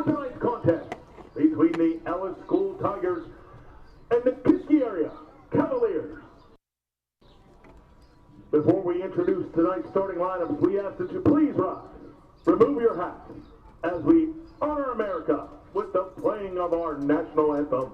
tonight's contest between the Ellis School Tigers and the Kiski area Cavaliers. Before we introduce tonight's starting lineups, we ask that you please rise, remove your hats, as we honor America with the playing of our national anthem.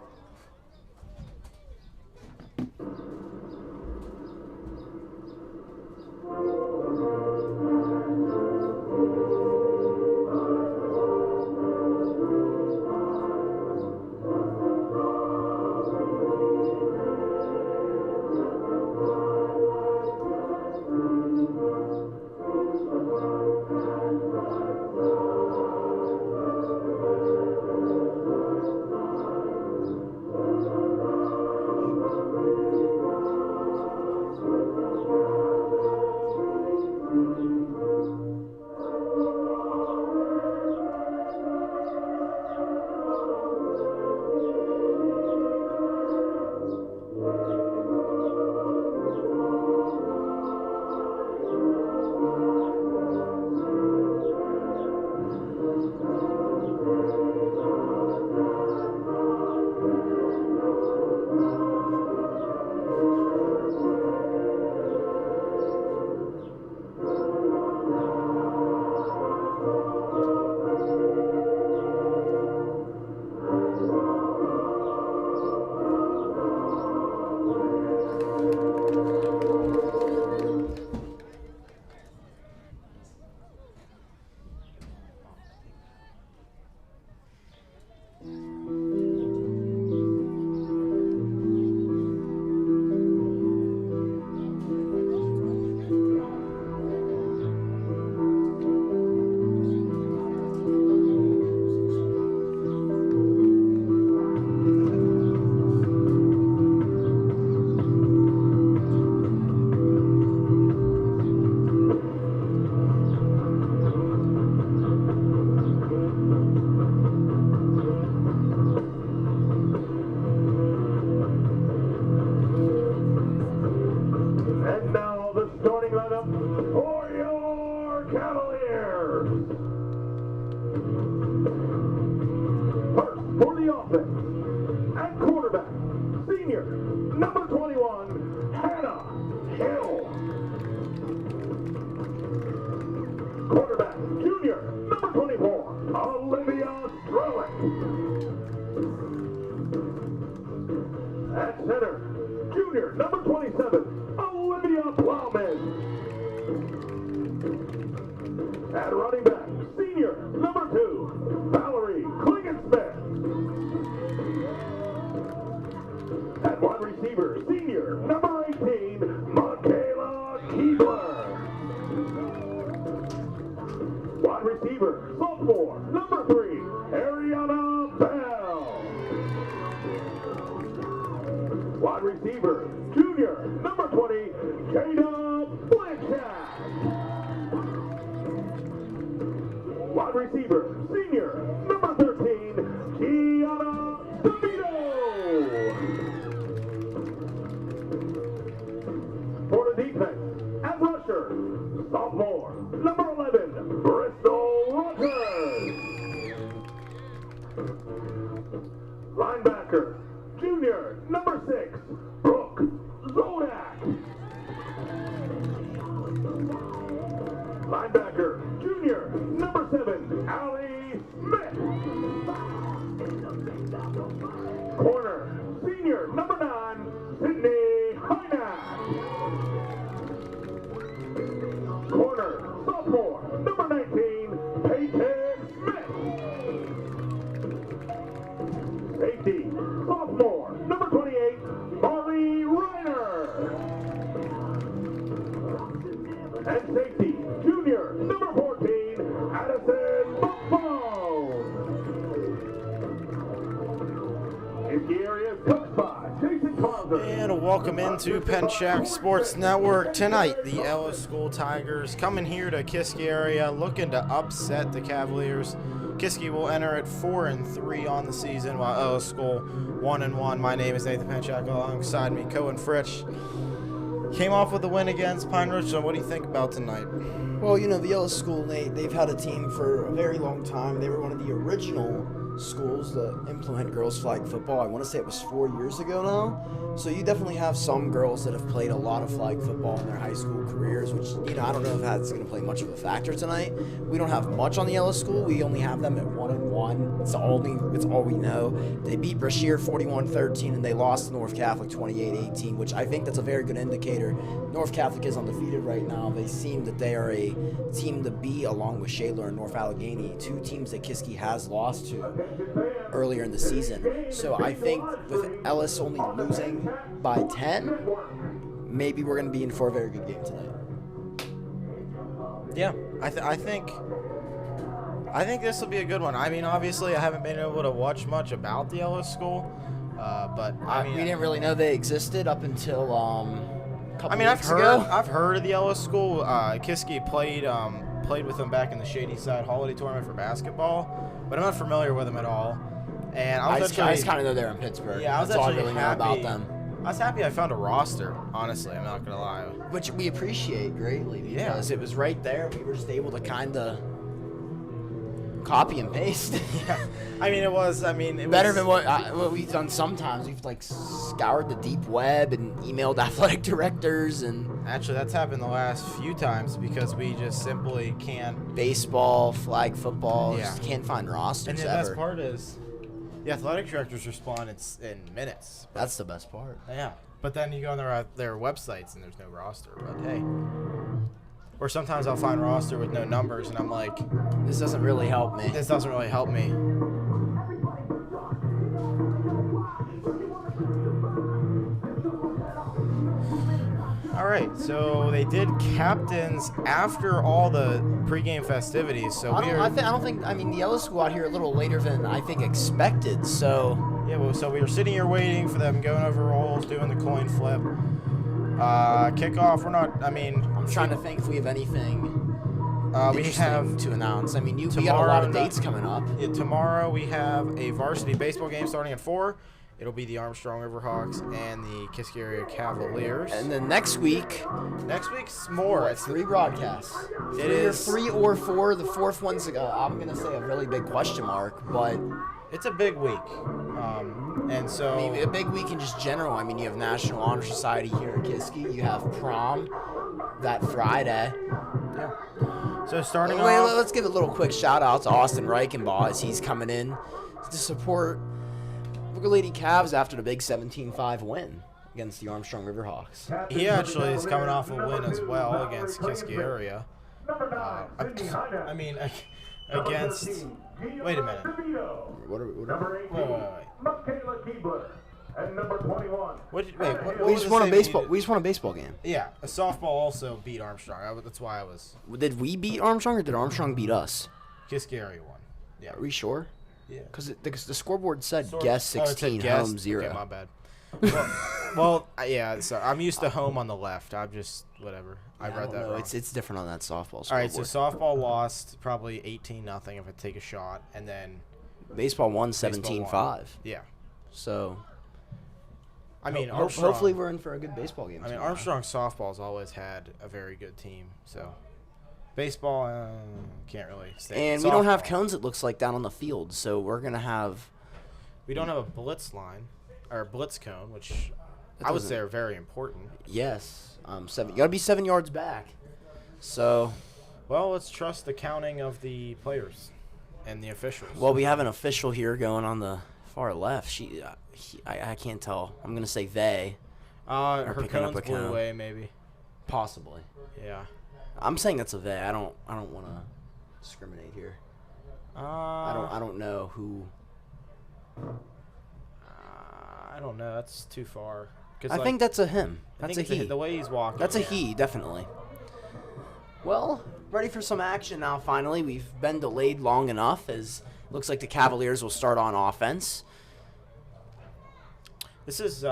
And now the starting lineup for your Cavaliers. First, for the offense, at quarterback, senior, number 21, Hannah Hill. Quarterback, junior, number 24, Olivia Strelick. At center, junior, number 27, Olivia Plowman. At running back, senior, number 2, Valerie Klingensmith. At wide receiver, senior, number 18, Michaela Keebler. Wide receiver, sophomore, number 3, Ariana Bell. Wide receiver, junior, number 20, Jada Pencak. Wide receiver, senior, number 13, Gianna DeVito. For the defense, at rusher, sophomore, number 11, Bristol Rogers. Linebacker, junior, number 6, Brooke Zodak. Linebacker, junior, number 7, Allie Smith. Corner, senior, number 9, Sydney Hynak. Corner, sophomore, number 19, Peyton Smith. Safety, sophomore, number 28, Marley Reiner. And safety, junior, number 14, Addison Buffone. Kiski area coached by Jason Clauser. And welcome into Pencak Sports Network. Tonight, the Ellis School Tigers coming here to Kiski area looking to upset the Cavaliers. Kiski will enter at 4-3 on the season, while Ellis School 1-1. My name is Nathan Pencak, alongside me, Cohen Fritsch. came off with a win against Pine Ridge. So what do you think about tonight? Well, you know, the Ellis School, they've had a team for a very long time. They were one of the original schools to implement girls flag football. I want to say it was 4 years ago now. So you definitely have some girls that have played a lot of flag football in their high school careers, which, you know, I don't know if that's going to play much of a factor tonight. We don't have much on the Ellis School. We only have them at 1-1. It's all we know. They beat Brashear 41-13, and they lost to North Catholic 28-18, which I think that's a very good indicator. North Catholic is undefeated right now. They seem that they are a team to beat, along with Shaler and North Allegheny, two teams that Kiski has lost to earlier in the season. So I think with Ellis only losing by 10, maybe we're going to be in for a very good game tonight. Yeah, I think this will be a good one. I mean, obviously, I haven't been able to watch much about the Ellis School, but I mean, we didn't really know they existed up until a couple weeks ago. ago. I've heard of the Ellis School. Kiski played with them back in the Shady Side Holiday Tournament for basketball, but I'm not familiar with them at all. And I just kind of know they're in Pittsburgh. Yeah, I was That's all I actually really know happy about them. I was happy I found a roster, honestly. I'm not going to lie. Which we appreciate greatly because it was right there. We were just able to kind of copy and paste. Yeah. It was better than what we've done sometimes. We've like scoured the deep web and emailed athletic directors, and actually that's happened the last few times because we just simply can't. Baseball, flag football, just can't find rosters. And the best part is the athletic directors respond in minutes. That's the best part. Yeah, but then you go on their websites and there's no roster. But hey, or sometimes I'll find roster with no numbers and I'm like, this doesn't really help me. This doesn't really help me. All right, so they did captains after all the pregame festivities. So I don't think. The Ellis School out here a little later than I think expected. So yeah, well, so we were sitting here waiting for them, going over rolls, doing the coin flip, kickoff. We're not. I'm trying to think if we have anything. We have to announce. We got a lot of dates coming up. Yeah, tomorrow we have a varsity baseball game starting at 4. It'll be the Armstrong Riverhawks and the Kiski area Cavaliers. And then next week's more. It's 3 broadcasts. It is 3 or 4. The fourth one's I'm gonna say a really big question mark, but it's a big week. And so a big week in just general. You have National Honor Society here at Kiski. You have prom that Friday. Yeah. So starting off, let's give a little quick shout out to Austin Reichenbaugh as he's coming in to support Lady Cavs after the big 17-5 win against the Armstrong Riverhawks. He actually is coming off a win as well against Kiski area. Against. Wait a minute. Wait. And number 21. We just won a baseball game. Yeah, a softball also beat Armstrong. That's why I was. Did we beat Armstrong or did Armstrong beat us? Kiski area won. Yeah. Are we sure? Yeah. Because the scoreboard said guess 16, home 0. Okay, my bad. Yeah. So I'm used to home on the left. I'm just whatever. Yeah, I read that wrong. It's different on that softball scoreboard. All right. So softball lost probably 18-0 if I take a shot, and then baseball won 17-5. Yeah. So. Armstrong, hopefully we're in for a good baseball game. Armstrong softball's always had a very good team. So. Baseball, can't really stay. And we don't have cones, it looks like, down on the field, so we're going to have... We don't have a blitz line, or a blitz cone, which I would say are very important. Yes. You got to be 7 yards back. So... Well, let's trust the counting of the players and the officials. Well, we have an official here going on the far left. I can't tell. I'm going to say they. Her cone's blew away, maybe. Possibly. Yeah. I'm saying that's a they. I don't want to discriminate here. I don't know who. I don't know. That's too far. I think that's a him. That's a he. The way he's walking. That's a he, definitely. Well, ready for some action now. Finally, we've been delayed long enough. As looks like the Cavaliers will start on offense. This is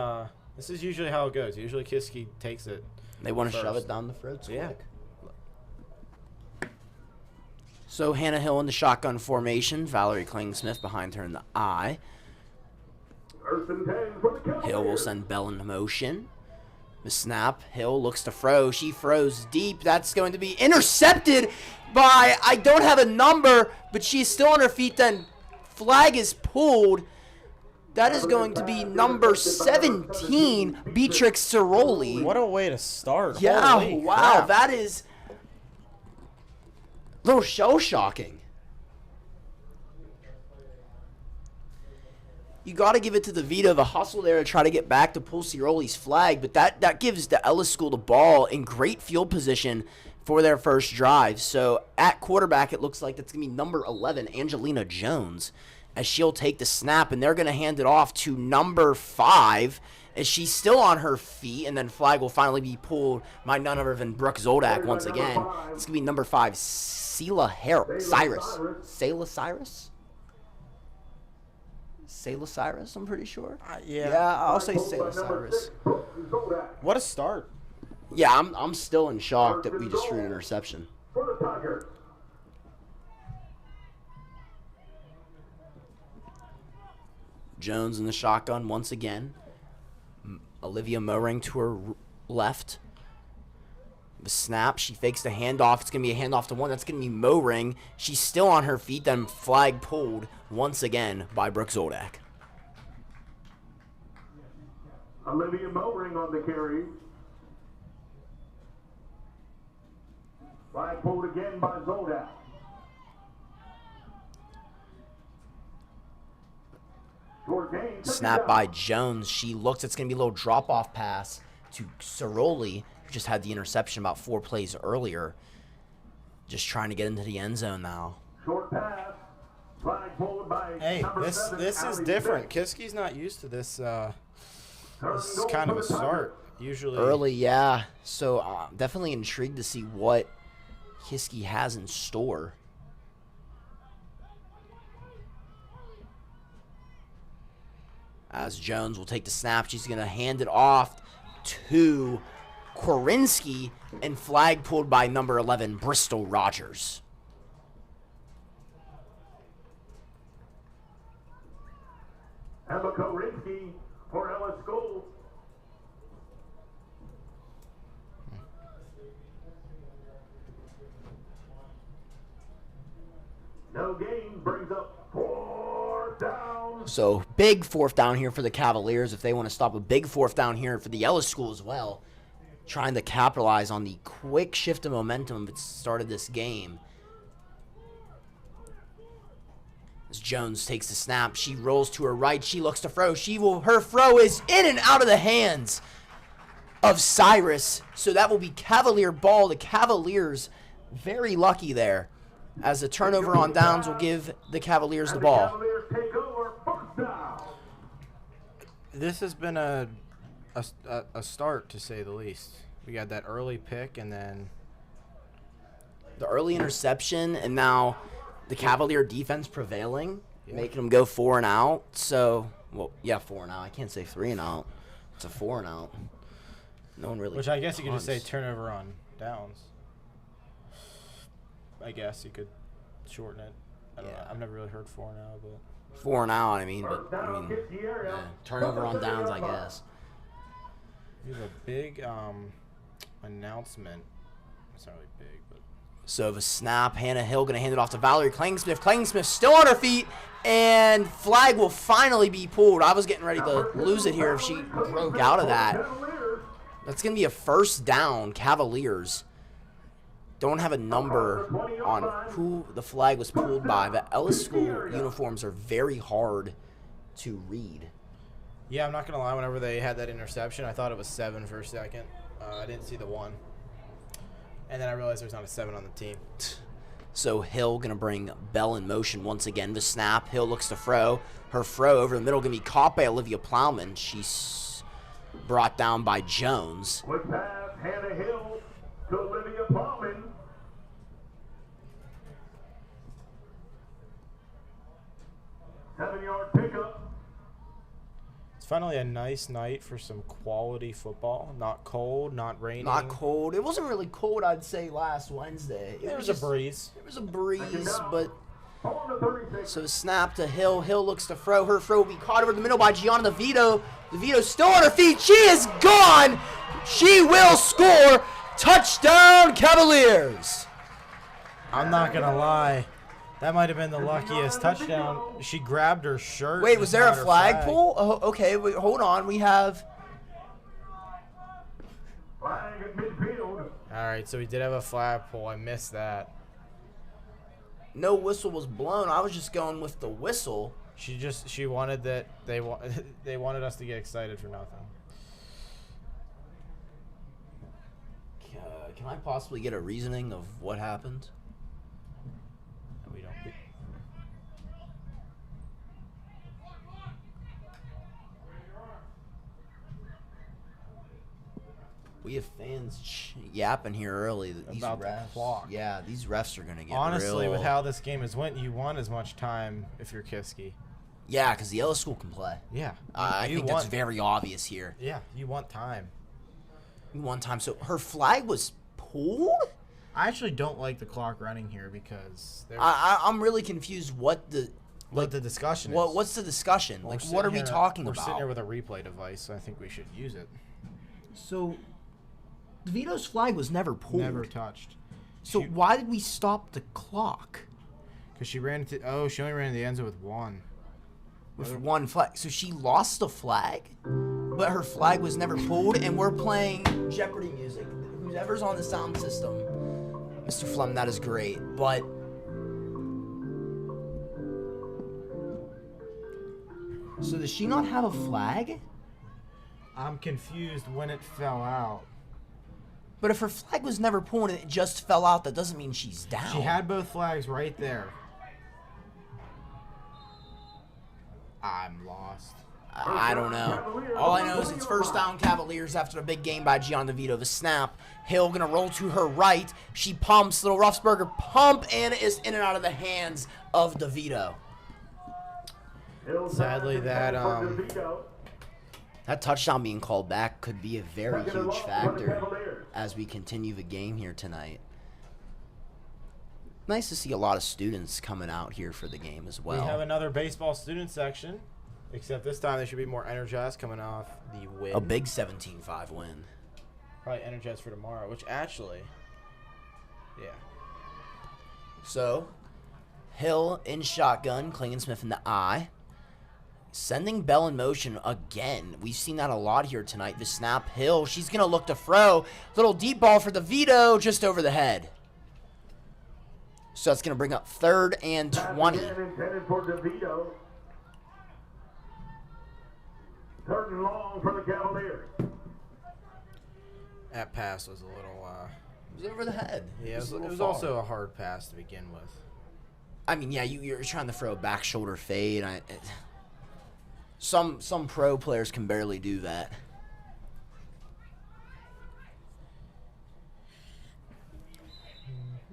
usually how it goes. Usually Kiski takes it. They want to shove it down the throats quick. Yeah. So Hannah Hill in the shotgun formation. Valerie Klingsmith behind her in the eye. Hill will send Bell into motion. The snap. Hill looks to throw. She throws deep. That's going to be intercepted by, I don't have a number, but she's still on her feet. Then flag is pulled. That is going to be number 17, Beatrix Ciroli. What a way to start. Yeah, Holy wow, crap. that is a little shell-shocking. You got to give it to the Vita, the hustle there to try to get back to pull Ciroli's flag, but that gives the Ellis School the ball in great field position for their first drive. So at quarterback, it looks like that's going to be number 11, Angelina Jones, as she'll take the snap, and they're going to hand it off to number 5, as she's still on her feet, and then flag will finally be pulled by none other than Brooke Zoldak once again. It's going to be number 5, Selah Cyrus. Selah Cyrus? Selah Cyrus, I'm pretty sure. Yeah, I'll say Selah Cyrus. What a start. Yeah, I'm still in shock that we just threw an interception. Jones in the shotgun once again. Olivia Moring to her left. The snap, she fakes the handoff. It's going to be a handoff to one. That's going to be Moring. She's still on her feet, then flag pulled once again by Brooke Zoldak. Olivia Moring on the carry. Flag pulled again by Zoldak. Snap by Jones. She looks. It's going to be a little drop-off pass to Ciroli, who just had the interception about 4 plays earlier. Just trying to get into the end zone now. Short pass. Flag pulled by Hey, number this 7, is Allie different. Smith. Kiski's not used to this. This is kind of a start. Usually Early, yeah. So definitely intrigued to see what Kiski has in store. As Jones will take the snap, she's going to hand it off to Korinsky, and flag pulled by number 11, Bristol Rogers. Emma Korinsky for Ellis School. No gain, brings up 4th down. So big 4th down here for the Cavaliers if they want to stop a big 4th down here for the Ellis School as well. Trying to capitalize on the quick shift of momentum that started this game. As Jones takes the snap, she rolls to her right, she looks to throw. Her throw is in and out of the hands of Cyrus. So that will be Cavalier ball. The Cavaliers very lucky there, as the turnover on downs will give the Cavaliers the ball. Cavaliers take over 1st down. this has been a start, to say the least. We got that early pick, and then the early interception, and now the Cavalier defense prevailing, making them go 4 and out. So, well, yeah, 4 and out. I can't say 3 and out. It's a 4 and out. No one really. which I guess you could just say punts. turnover on downs. I guess you could shorten it. I don't know. I've never really heard 4 now, but 4 and out. I mean, turnover on downs, I guess. we have a big announcement. It's not really big, but So the snap, Hannah Hill going to hand it off to Valerie Klangsmith. Klangsmith still on her feet, and flag will finally be pulled. I was getting ready to lose it here if she broke out of that. That's going to be a 1st down, Cavaliers. Don't have a number on who the flag was pulled by. The Ellis School uniforms are very hard to read. yeah, I'm not gonna lie. Whenever they had that interception, I thought it was 7 for a second. I didn't see the 1, and then I realized there's not a 7 on the team. So Hill going to bring Bell in motion once again. The snap, Hill looks to throw. Her throw over the middle going to be caught by Olivia Plowman. She's brought down by Jones. Quick pass, Hannah Hill to Olivia Plowman. Seven-yard pickup. It's finally a nice night for some quality football. Not cold, not raining. Not cold. It wasn't really cold, I'd say, last Wednesday. There was a breeze. It was a breeze, but On the 36. So snap to Hill. Hill looks to throw. Her throw will be caught over the middle by Gianna DeVito. DeVito still on her feet. She is gone. She will score. Touchdown, Cavaliers. I'm not going to lie. That might have been the luckiest touchdown. She grabbed her shirt. Wait, was there a flagpole? Oh, okay, wait, hold on. We have... Flag at midfield. All right, so we did have a flagpole. I missed that. No whistle was blown. I was just going with the whistle. She wanted that they wanted us to get excited for nothing. Can I possibly get a reasoning of what happened? No, we don't. We have fans yapping here early. That these About the refs, clock. yeah, these refs are gonna get Honestly, real... with how this game has went, you want as much time if you're Kiski. Yeah, because the Ellis school can play. Yeah, I you think want, that's very obvious here. Yeah, you want time. One time, so her flag was pulled. I actually don't like the clock running here because I'm really confused. What the discussion is. What's the discussion? Like, what are we talking about? We're sitting here about? with a replay device, so I think we should use it. So, DeVito's flag was never pulled. Never touched. So why did we stop the clock? Because she ran into. She only ran into the end zone with one. With one flag. So she lost the flag, but her flag was never pulled, and we're playing Jeopardy music. Whoever's on the sound system, Mr. Flem, that is great. But so does she not have a flag? I'm confused when it fell out. But if her flag was never pulled and it just fell out, that doesn't mean she's down. She had both flags right there. I'm lost. I don't know. All I know is it's first down Cavaliers after a big game by Gianna DeVito. The snap. Hill gonna roll to her right. She pumps. Little Ruffsberger pump, and it is in and out of the hands of DeVito. Sadly, that touchdown being called back could be a very huge factor as we continue the game here tonight. Nice to see a lot of students coming out here for the game as well. We have another baseball student section, except this time they should be more energized coming off the win. A big 17-5 win. Probably energized for tomorrow, which actually, yeah. So, Hill in shotgun, Klingensmith in the eye. Sending Bell in motion again. We've seen that a lot here tonight. The snap, Hill. She's going to look to throw. Little deep ball for DeVito just over the head. So that's going to bring up 3rd and 20. Intended for DeVito. 3rd and long for the Cavaliers. That pass was a little... It was over the head. Yeah, it was also a hard pass to begin with. I mean, yeah, you're trying to throw a back shoulder fade. Some pro players can barely do that.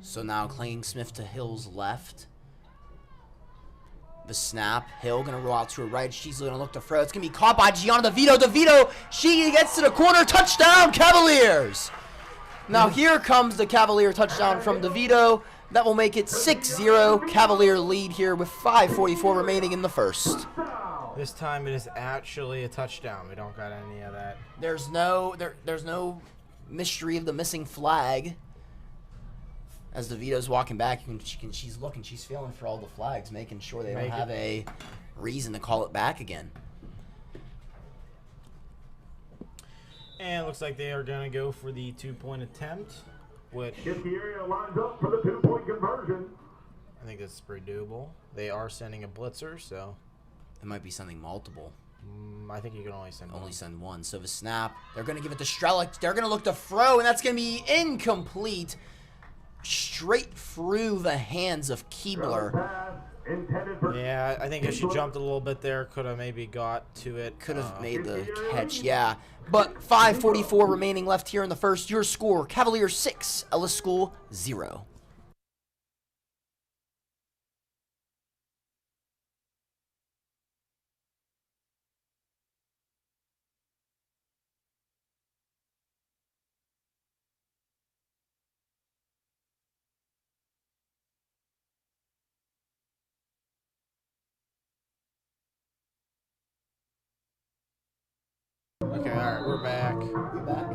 So now Klingensmith to Hill's left. The snap. Hill going to roll out to her right. She's going to look to throw. It's going to be caught by Gianna DeVito. DeVito, she gets to the corner. Touchdown, Cavaliers. Now here comes the Cavalier touchdown from DeVito. That will make it 6-0. Cavalier lead here with 5:44 remaining in the first. This time it is actually a touchdown. We don't got any of that. There's no mystery of the missing flag. As DeVito's walking back, she's looking, she's feeling for all the flags, making sure they don't have a reason to call it back again. And it looks like they are going to go for the 2-point attempt, which Kiski area lines up for the 2-point conversion. I think that's pretty doable. They are sending a blitzer, so It might be sending multiple. I think you can only send one. Send one. So the snap, they're going to give it to Strelick. They're going to look to throw, and that's going to be incomplete. Straight through the hands of Keebler. Yeah, I think if she jumped a little bit there, could have maybe got to it. Could have made the catch, yeah. But 5:44 remaining left here in the first. Your score, Cavaliers 6, Ellis School 0. right, we're back. We back?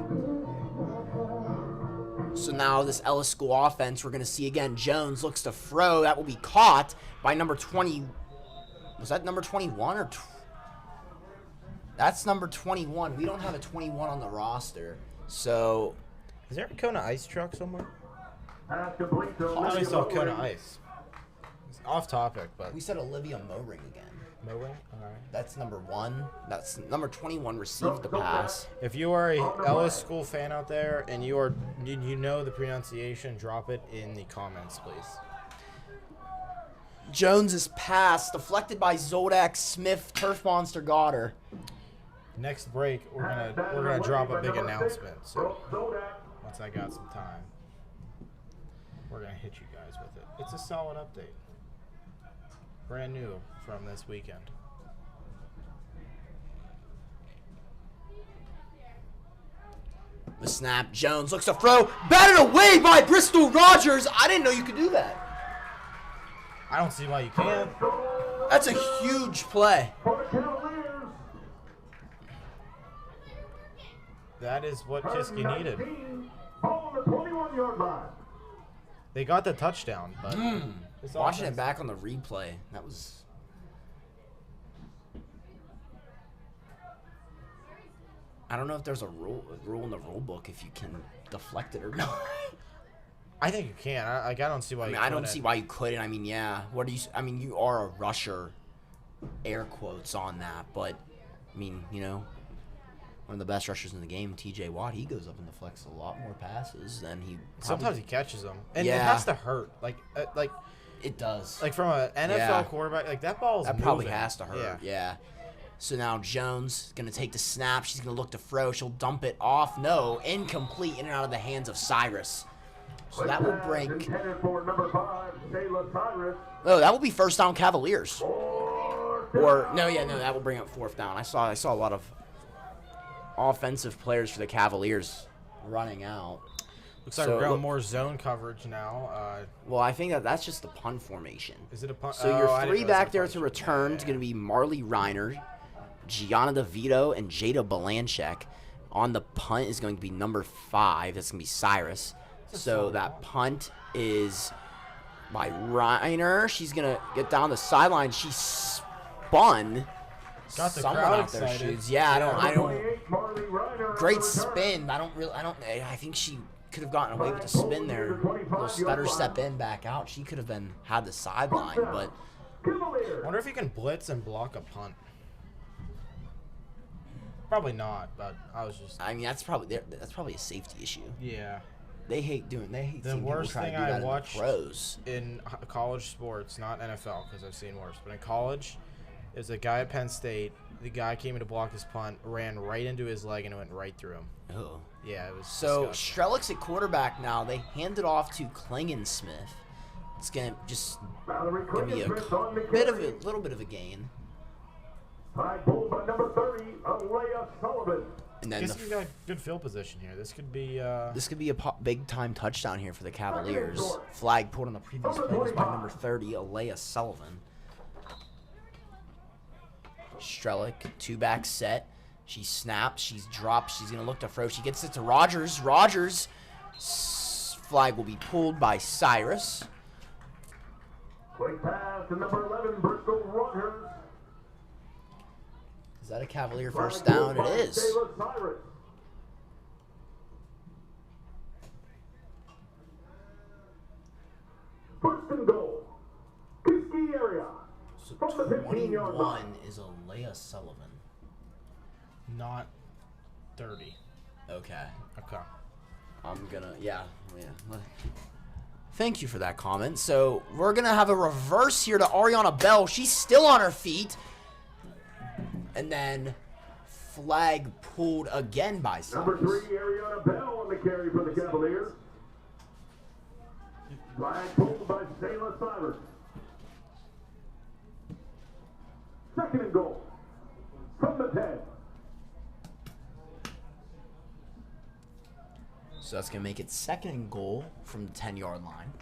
So now this Ellis School offense, we're going to see again. Jones looks to throw. That will be caught by number 20. Was that number 21 or? That's number 21. We don't have a 21 on the roster. So. Is there a Kona Ice truck somewhere? Pass complete to I always saw Olivia Kona Mowring. Ice. It's off topic, but. We said Olivia Mowring again. Mowring? Alright. That's number 1. That's number 21 received the pass. If you are a Ellis School fan out there and you know the pronunciation, drop it in the comments, please. Jones's pass deflected by Zodak Smith. Turf Monster got her. Next break, we're gonna drop a big announcement. So once I got some time, we're gonna hit you guys with it. It's a solid update, brand new from this weekend. The snap. Jones looks to throw. Batted away by Bristol Rogers. I didn't know you could do that. I don't see why you can't. That's a huge play. For the Cavaliers. That is what Kiski needed. 19 on the 21-yard line. They got the touchdown, but this Watching offense- it back on the replay, that was. I don't know if there's a rule in the rule book if you can deflect it or not. I think you can. I don't see why. I mean, you I don't couldn't. see why you couldn't. I mean, yeah. What do you? I mean, you are a rusher, air quotes on that, but I mean, you know, one of the best rushers in the game, T.J. Watt, he goes up and deflects a lot more passes than he. Sometimes he catches them, and Yeah. it has to hurt. Like it does. from an NFL Yeah. quarterback, like that ball's That probably moving. has to hurt. Yeah. So now Jones is going to take the snap. She's going to look to throw. She'll dump it off. No, incomplete, in and out of the hands of Cyrus. So that will break. Intended for number 5, Shayla Cyrus. Oh, that will be first down Cavaliers. Or No, that will bring up fourth down. I saw a lot of offensive players for the Cavaliers running out. Looks like So, we're going look- more zone coverage now. Well, I think that's just the punt formation. Is it a punt? So Oh, I your didn't three know that's back a there punt. to return is going to be Marley Reiner, Gianna DeVito, and Jada Balanchek. On the punt is going to be number 5. That's going to be Cyrus. So that punt is by Reiner. She's going to get down the sideline. She spun. Got the Someone crowd out there excited. shoots. Yeah, I don't. 28, Marley Reiner. Great spin. I think she could have gotten away with the spin there. Little stutter step in, back out. She could have had the sideline, but Cavaliers. I wonder if you can blitz and block a punt. Probably not, but I was just. I mean that's probably a safety issue. Yeah. They hate The seeing people worst try to thing do that I in the watched pros. in college sports, not NFL, because I've seen worse, but in college, is a guy at Penn State. The guy came in to block his punt, ran right into his leg, and it went right through him. Oh. Yeah, it was So disgusting. Strelick's at quarterback now. They hand it off to Klingensmith. It's gonna just Valerie give me Klingensmith on the little bit of a gain. Flag pulled by number 30, Alea Sullivan. And then Kiski's got good field position here. This could be. this could be a big time touchdown here for the Cavaliers. Flag pulled on the previous play was by number 30, Alea Sullivan. Strelick, 2-back set. She snaps. She's dropped. She's going to look to throw. She gets it to Rogers. Rogers. Flag will be pulled by Cyrus. Quick pass to number 11, Bristol Rogers. Is that a Cavalier first down? It is. Shayla Cyrus. First and goal. Kiski area. So From the 15-yard 21 line. is Alea Sullivan. Not 30. Okay. Okay. I'm gonna, yeah. Thank you for that comment. So we're gonna have a reverse here to Ariana Bell. She's still on her feet. And then flag pulled again by Number Cyrus. 3, Ariana Bell on the carry for the Cavaliers. Flag pulled by Shayla Cyrus. Second and goal. From the 10. So that's gonna make it second and goal from the 10-yard line.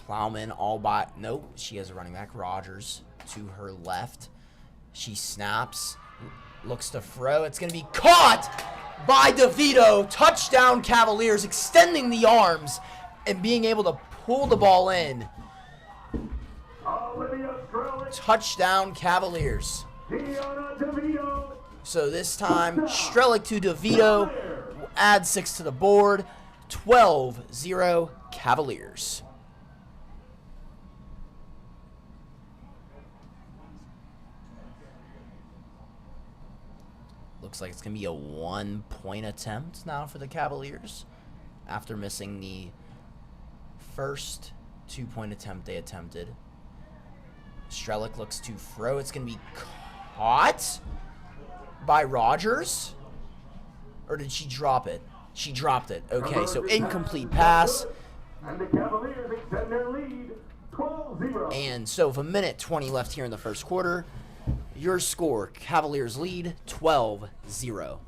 Plowman all by, nope, she has a running back, Rogers, to her left. She snaps. Looks to throw. It's going to be caught by DeVito. Touchdown Cavaliers, extending the arms and being able to pull the ball in. Touchdown Cavaliers. So this time, Strelick to DeVito will add 6 to the board. 12-0 Cavaliers. Looks like it's going to be a 1-point attempt now for the Cavaliers after missing the first 2-point attempt they attempted. Strelick looks to throw. It's going to be caught by Rogers. Or did she drop it? She dropped it. Okay, so incomplete pass. And the Cavaliers extend their lead 12-0. And so with a minute 20 left here in the first quarter, your score, Cavaliers lead 12-0.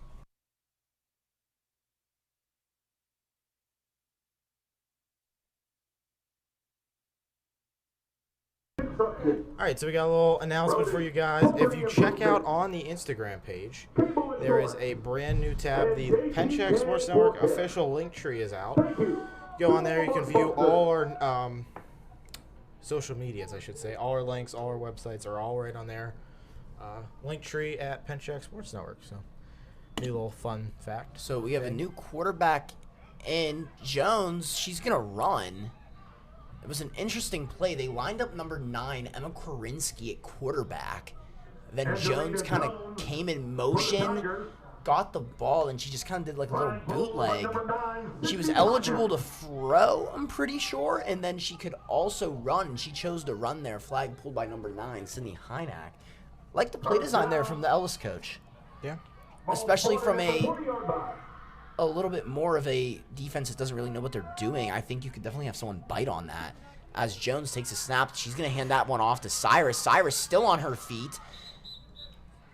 All right, so we got a little announcement for you guys. If you check out on the Instagram page, there is a brand new tab. The Pencak Sports Network official link tree is out. Go on there. You can view all our social medias, I should say. All our links, all our websites are all right on there. Link tree at Pencak Sports Network. So, a little fun fact. So we have a new quarterback in Jones. She's going to run. It was an interesting play. They lined up number 9, Emma Korinsky, at quarterback. Then Jones kind of came in motion, got the ball, and she just kind of did like a little bootleg. She was eligible to throw, I'm pretty sure, and then she could also run. She chose to run there. Flag pulled by number 9, Sydney Hynak. Like the play design there from the Ellis coach. Yeah. Especially from a little bit more of a defense that doesn't really know what they're doing. I think you could definitely have someone bite on that. As Jones takes a snap, she's going to hand that one off to Cyrus. Cyrus still on her feet.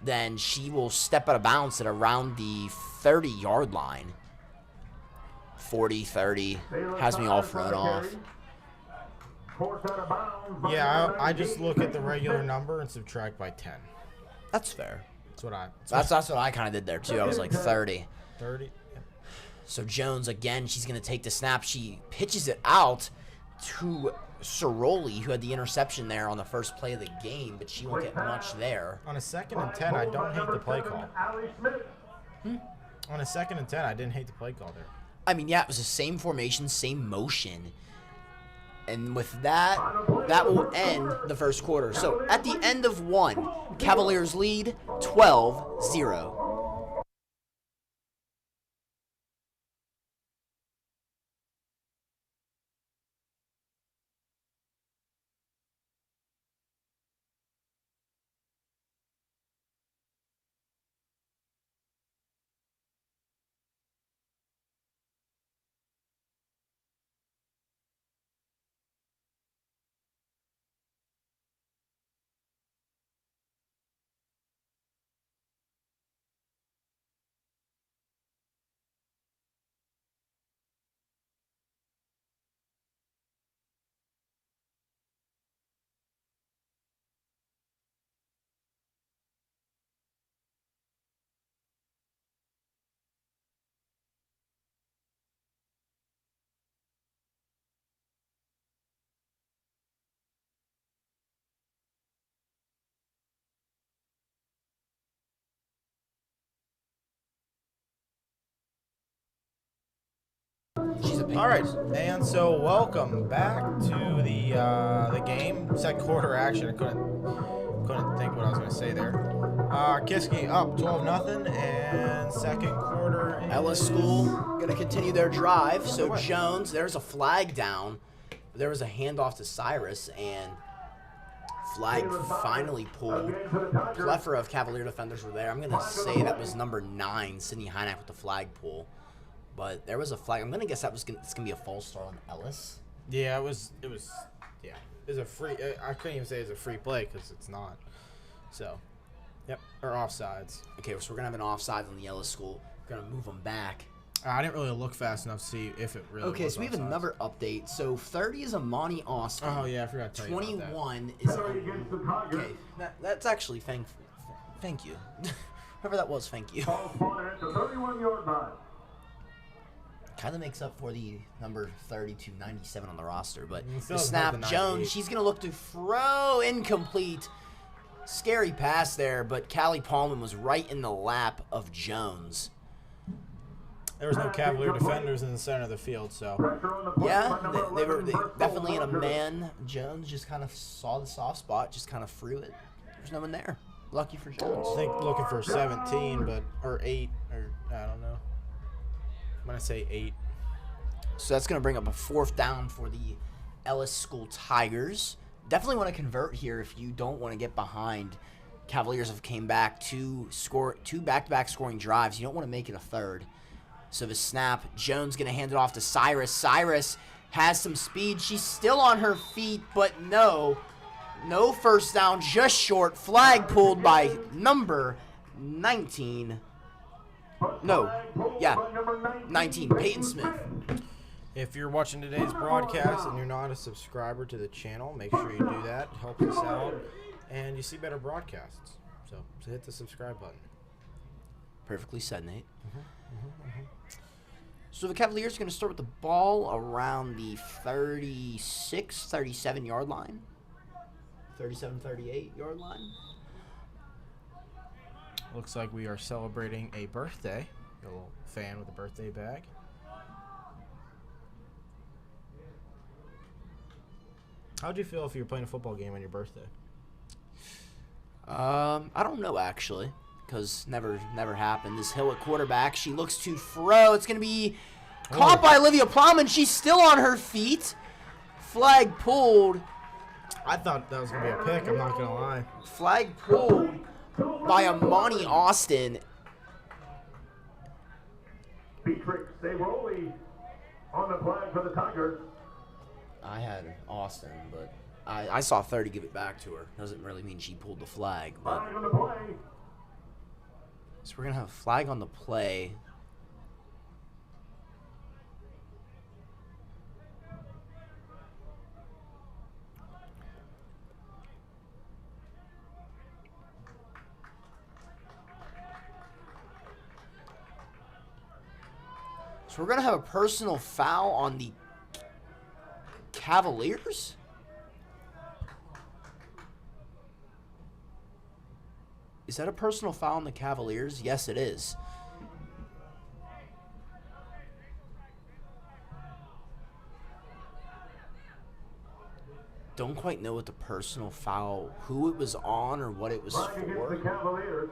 Then she will step out of bounds at around the 30-yard line. 40, 30. Has me all thrown off. Yeah, I just look at the regular number and subtract by 10. That's fair. That's what I kind of did there, too. I was like 30. 30. Yeah. So Jones, again, she's going to take the snap. She pitches it out to Ciroli, who had the interception there on the first play of the game, but she won't get much there. On a 2nd and 10, I don't hate the play call. On a 2nd and 10, I didn't hate the play call there. I mean, yeah, it was the same formation, same motion. And with that, that will end the first quarter. So at the end of 1, Cavaliers lead 12-0. All right, and so welcome back to the game. Second quarter action. I couldn't think what I was going to say there. Kiski up 12-0, and second quarter. Ellis School going to continue their drive. So Jones, there's a flag down. There was a handoff to Cyrus, and flag finally pulled. Plethora of Cavalier defenders were there. I'm going to say that was number 9, Sydney Hynak, with the flag pull. But there was a flag. I'm gonna guess it's gonna be a false start on Ellis. Yeah, it was. Yeah, it was a free. I couldn't even say it was a free play because it's not. So, yep, or offsides. Okay, so we're gonna have an offside on the Ellis School. We're gonna move them back. I didn't really look fast enough to see if it really. Okay, was so we have offsides. Another update. So 30 is Amani Austin. Oh yeah, I forgot to tell you 21 is. Okay, that's actually thank you. Whoever that was, thank you. Ball spotted at the 31-yard line. Kind of makes up for the number 3297 on the roster, but Still the has snap, more than Jones, 98. she's going to look to throw, incomplete. Scary pass there, but Callie Paulman was right in the lap of Jones. There was no Cavalier defenders in the center of the field, so. Pressure on the play Yeah, by number they were 11, Bristol definitely in a Rogers. man. Jones just kind of saw the soft spot, just kind of threw it. There's no one there. Lucky for Jones. I think looking for 17, or 8, or I don't know. I'm going to say 8. So that's going to bring up a 4th down for the Ellis School Tigers. Definitely want to convert here if you don't want to get behind. Cavaliers have came back to score 2 back-to-back scoring drives. You don't want to make it a third. So the snap, Jones going to hand it off to Cyrus. Cyrus has some speed. She's still on her feet, but no first down, just short. Flag pulled by number 19. No, yeah, 19, Peyton Smith. If you're watching today's broadcast and you're not a subscriber to the channel, make sure you do that. It helps us out, and you see better broadcasts. So hit the subscribe button. Perfectly said, Nate. So the Cavaliers are going to start with the ball around the 36, 37-yard line. 37, 38-yard line. Looks like we are celebrating a birthday. A little fan with a birthday bag. How'd you feel if you were playing a football game on your birthday? I don't know, actually, because never happened. This Hill at quarterback. She looks to throw. It's going to be caught by Olivia Plowman. She's still on her feet. Flag pulled. I thought that was going to be a pick, I'm not going to lie. Flag pulled by Amani Austin. Beatrix Sayroli on the flag for the Tigers. I had Austin, but I saw 30 give it back to her. Doesn't really mean she pulled the flag. But Flag on the play. so we're going to have a flag on the play. So we're going to have a personal foul on the Cavaliers? Is that a personal foul on the Cavaliers? Yes, it is. Don't quite know what the personal foul, who it was on or what it was Flag against the for. Cavaliers.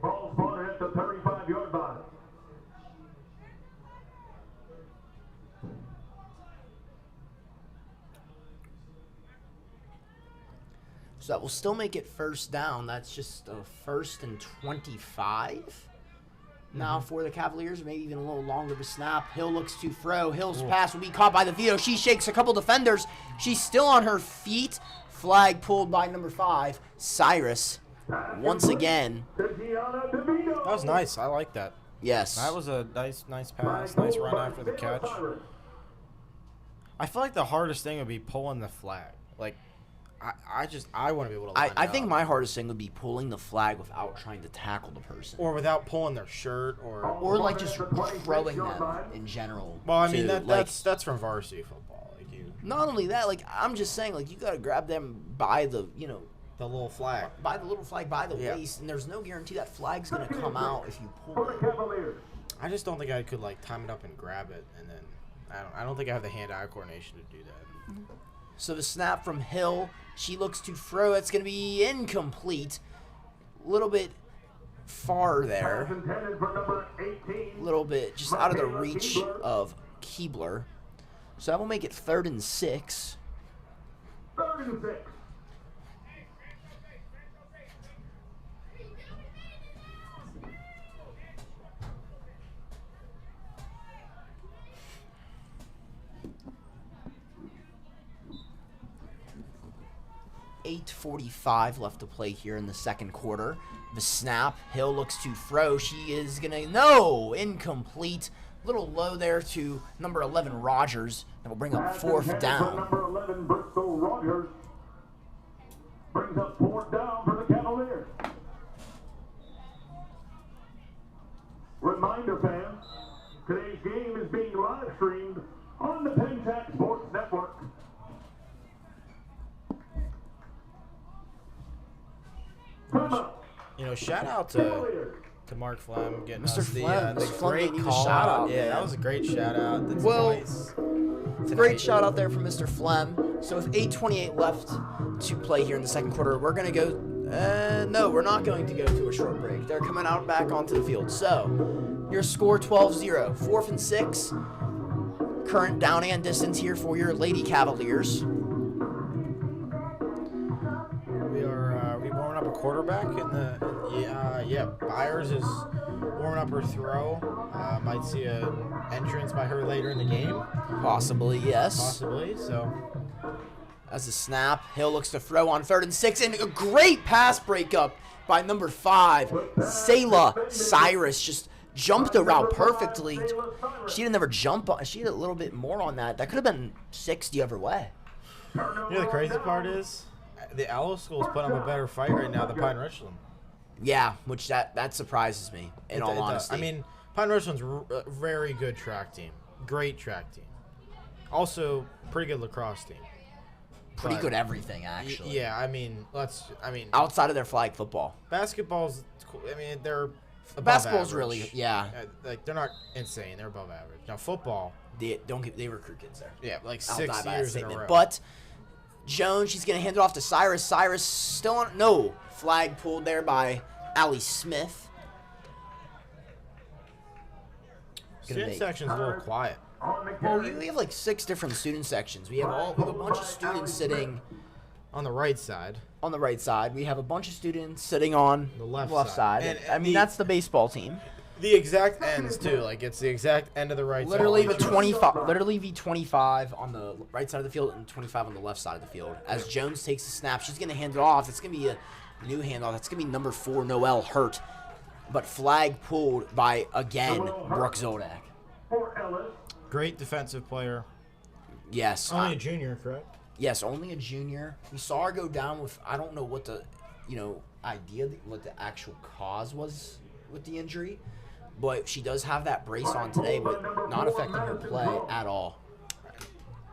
Ball spotted at the 35-yard line. So that will still make it first down. That's just a 1st and 25 now for the Cavaliers. Maybe even a little longer of a snap. Hill looks to throw. Hill's pass will be caught by the Vito. She shakes a couple defenders. She's still on her feet. Flag pulled by number 5, Cyrus. Once again. That was nice. I like that. Yes. That was a nice pass. Nice run after the catch. I feel like the hardest thing would be pulling the flag. Like, I want to be able to line I it think up. my hardest thing would be pulling the flag without trying to tackle the person. Or without pulling their shirt, Or like just throwing them in general. well, I mean to, that's from varsity football. Like not only that, like I'm just saying, like you gotta grab them by the the little flag. by the little flag by the Yeah. waist, and there's no guarantee that flag's gonna come out if you pull For the it. Cavaliers. I just don't think I could like time it up and grab it, and then I don't think I have the hand-eye coordination to do that. So the snap from Hill, she looks to throw. It's gonna be incomplete. A little bit far there. Pass intended for number 18. A little bit just out of the reach of Keebler. So that will make it 3rd and 6. 3rd and 6. .45 left to play here in the second quarter. The snap, Hill looks to throw. She is gonna, no, incomplete. A little low there to number 11 Rogers. That will bring up Pass 4th intended for down. number 11 Bristol Rogers. Brings up 4th down for the Cavaliers. reminder, fans, today's game is being live streamed on the Pencak Sports Network. Shout out to Mark Flem getting Mr. us Flem, the Mr. Flem great getting you the call shout out. out, Yeah, man. that was a great shout out. That's Well, nice. Great shout out there from Mr. Flem. So with 8:28 left to play here in the second quarter, we're going to go... no, we're not going to go to a short break. They're coming out back onto the field. So, your score 12-0. 4th and 6. Current down and distance here for your Lady Cavaliers. We warming up a quarterback in the Byers is warming up her throw. Might see an entrance by her later in the game. Possibly, yes. Possibly. So as a snap, Hill looks to throw on 3rd and 6, and a great pass breakup by number 5, Selah Cyrus. Just jumped the route perfectly. She didn't ever jump on. She had a little bit more on that. That could have been 60 other way. The crazy part is the Ellis School is putting up a better fight right now than Pine Richland. Yeah, which that surprises me, in all honesty. I mean, Pine Richland's a very good track team. Great track team. Also, pretty good lacrosse team. Pretty good everything, actually. Yeah, outside of their flag football. Basketball's, they're above basketball's average. Really, yeah. They're not insane. They're above average. Now, football. They recruit kids there. Yeah, like I'll 6 years in a row. But Jones, she's going to hand it off to Cyrus. Cyrus still on. No. Flag pulled there by Allie Smith. Student section's a little quiet. Well, we have like 6 different student sections. We have a bunch of students sitting on the right side. On the right side. We have a bunch of students sitting on the left side. And, that's the baseball team. The exact ends too, like it's the exact end of the right literally side. Literally the 25 on the right side of the field and 25 on the left side of the field. As Jones takes the snap, she's gonna hand it off. It's gonna be a new handoff. That's gonna be number 4, Noelle Hurt. But flag pulled by again Brooke Zodak. Great defensive player. Yes. Only a junior, correct? Yes, only a junior. We saw her go down with I don't know what the idea what the actual cause was with the injury. But she does have that brace on today, but not affecting her play at all.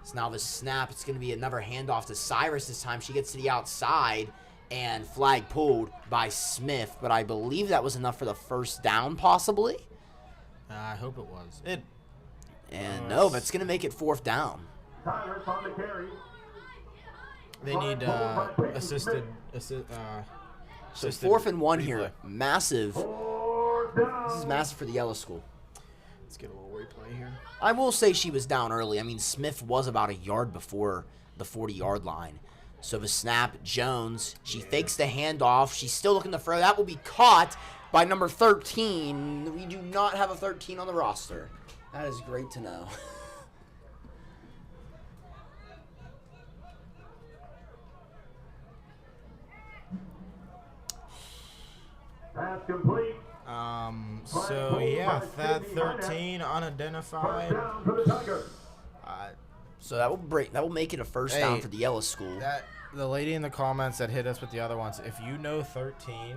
So now the snap, it's going to be another handoff to Cyrus this time. She gets to the outside, and flag pulled by Smith. But I believe that was enough for the first down, possibly. I hope it was. No, but it's going to make it 4th down. They need assisted. So 4th and 1 here. Massive. This is massive for the Ellis School. Let's get a little replay here. I will say she was down early. I mean, Smith was about a yard before the 40-yard line. So the snap, Jones, she fakes the handoff. She's still looking to throw. That will be caught by number 13. We do not have a 13 on the roster. That is great to know. Pass complete. That 13 unidentified. So that will make it a first down for the Ellis School. The lady in the comments that hit us with the other ones, if you know 13,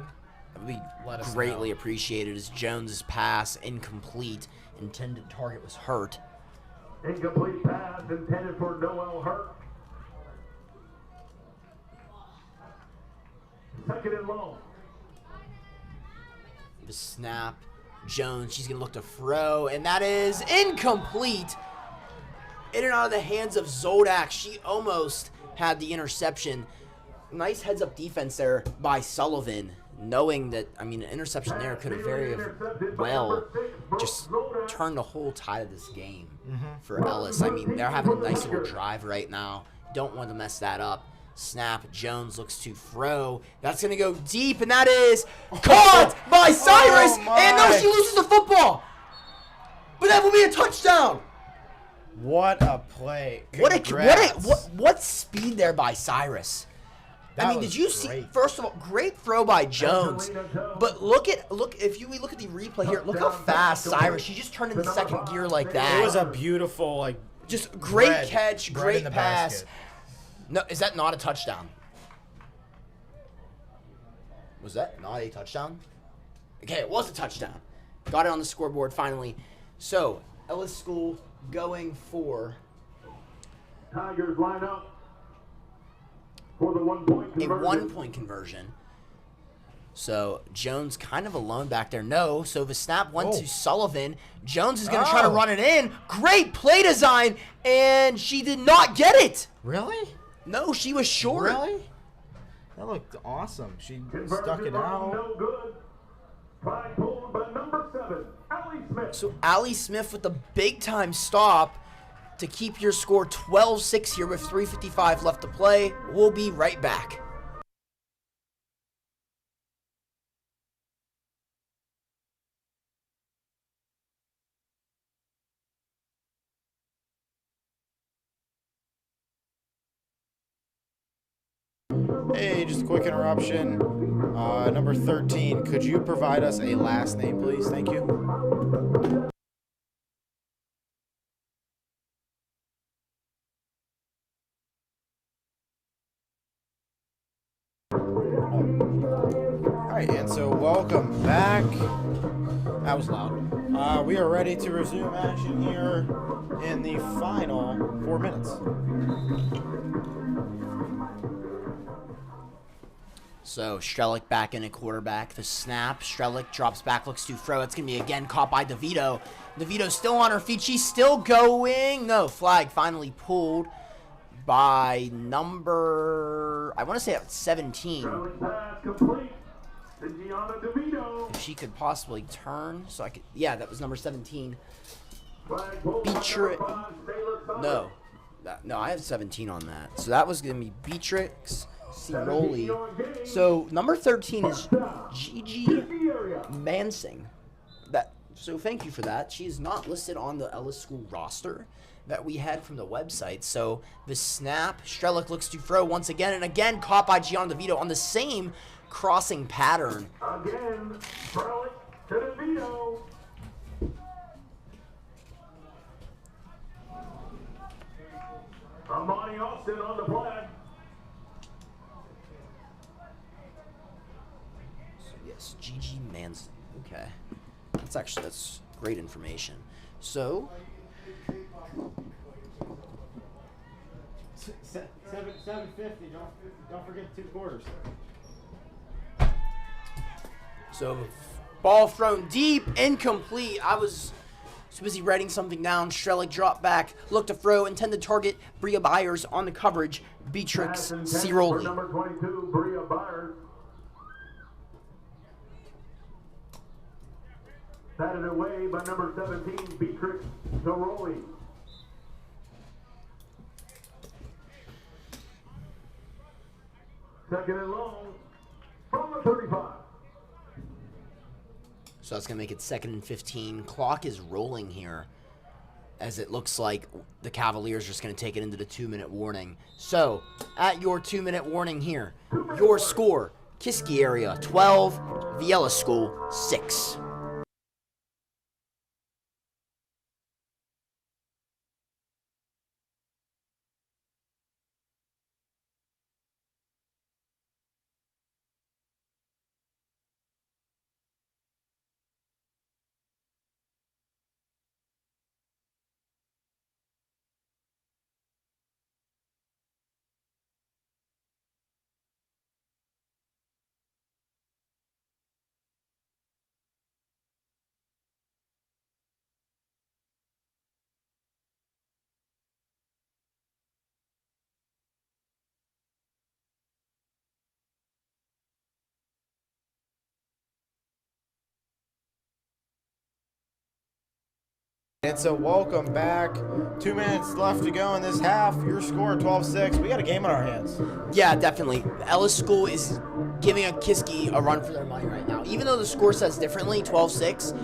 that would be let us greatly know. appreciated as Jones's pass incomplete. Intended target was Hurt. Incomplete pass intended for Noelle Hurt. 2nd and long. The snap, Jones, she's going to look to throw, and that is incomplete. In and out of the hands of Zodak. She almost had the interception. Nice heads-up defense there by Sullivan, knowing that, an interception there could have very well just turned the whole tide of this game for Ellis. They're having a nice little drive right now. Don't want to mess that up. Snap, Jones looks to throw. That's going to go deep, and that is caught by Cyrus. And no, she loses the football. But that will be a touchdown. What a play. What speed there by Cyrus. Did you see, first of all, great throw by Jones. But look if we look at the replay here, look how fast Cyrus, she just turned into second gear like that. It was a beautiful, just great catch, great pass. Basket. No, is that not a touchdown? Was that not a touchdown? Okay, it was a touchdown. Got it on the scoreboard finally. So, Ellis School going for Tigers line up for the 1-point a conversion. 1-point conversion. So, Jones kind of alone back there. No, so the snap went to Sullivan. Jones is going to try to run it in. Great play design, and she did not get it. Really? No, she was short. Really? That looked awesome. She Conversion stuck it out. No good. Flag pulled by number 7, Ellis Smith. So, Allie Smith with the big-time stop to keep your score 12-6 here with 3:55 left to play. We'll be right back. Hey, just a quick interruption. Number 13, could you provide us a last name, please? Thank you. Alright, and so welcome back. That was loud. We are ready to resume action here in the final 4 minutes. So, Strelick back in at quarterback. The snap. Strelick drops back, looks to throw. It's going to be again caught by DeVito. DeVito's still on her feet. She's still going. No, flag finally pulled by number, I want to say it's 17. If she could possibly turn, so I could, yeah, that was number 17. Beatrix, no, I have 17 on that. So that was going to be Beatrix Ciroli. So number 13 is Gigi Mansing. So thank you for that. She is not listed on the Ellis School roster that we had from the website. So the snap, Strelick looks to throw once again, and again caught by Gianna DeVito on the same crossing pattern. Again, Strelick to DeVito. Amani Austin on the flag. So yes, Gigi Mansing. Okay, that's great information. So 750. Don't forget 2 quarters. So ball thrown deep, incomplete. I was too busy writing something down. Strelick dropped back, looked to throw, intended target. Bria Byers on the coverage. Beatrix Ciroli. Number 22, Bria Byers. Batted away by number 17, Beatrix Ciroli. Second and long from the 35. So that's going to make it 2nd and 15. Clock is rolling here as it looks like the Cavaliers are just going to take it into the 2-minute warning. So at your 2-minute warning here, your score, Kiski area 12, the Ellis School 6. And so welcome back. 2 minutes left to go in this half. Your score 12-6. We got a game on our hands. Yeah, definitely. Ellis School is giving a Kiski a run for their money right now. Even though the score says differently, 12-6,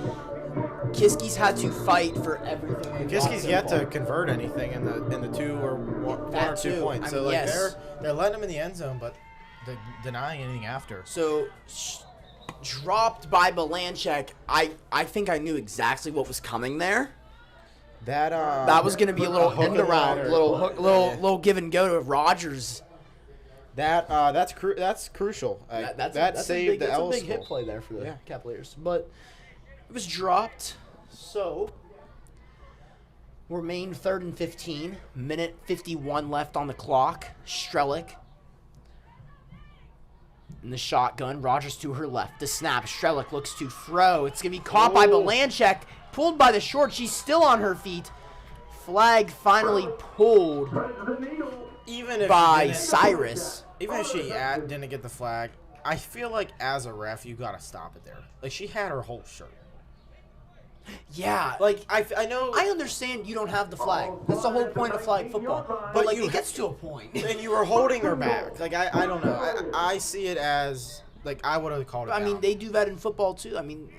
Kiski's had to fight for everything. Kiski's yet to convert anything in the 2 or 1 or 2 points. So they're letting them in the end zone, but they're denying anything after. So dropped by Belanchek. I think I knew exactly what was coming there. That was going to be a little end around, little give and go to Rogers. That's crucial. That saved the Ellis That's a big hit play there for the Cavaliers. But It was dropped. So, remain 3rd and 15. Minute 51 left on the clock. Strelick in the shotgun. Rogers to her left. The snap. Strelick looks to throw. It's going to be caught by Belanchek. Pulled by the short. She's still on her feet. Flag finally pulled Even if by Cyrus. Even if she didn't get the flag, I feel like as a ref, you gotta stop it there. Like, she had her whole shirt. Yeah. Like, I know. I understand you don't have the flag. That's the whole point of flag football. But like, it gets to a point. And you were holding her back. Like, I don't know. I see it as, like, I would have called it I mean, down. they do that in football too. I mean,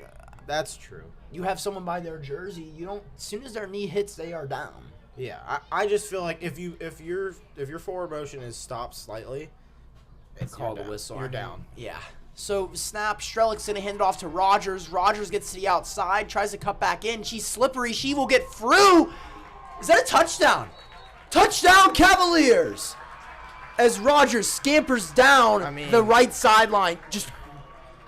That's true. you have someone by their jersey, you don't. As soon as their knee hits, they are down. Yeah, I just feel like if your forward motion is stopped slightly, Call the whistle. You're down. Yeah. So snap. Strelick's gonna hand it off to Rogers. Rogers gets to the outside, tries to cut back in. She's slippery. She will get through. Is that a touchdown? Touchdown, Cavaliers! As Rogers scampers down the right sideline, just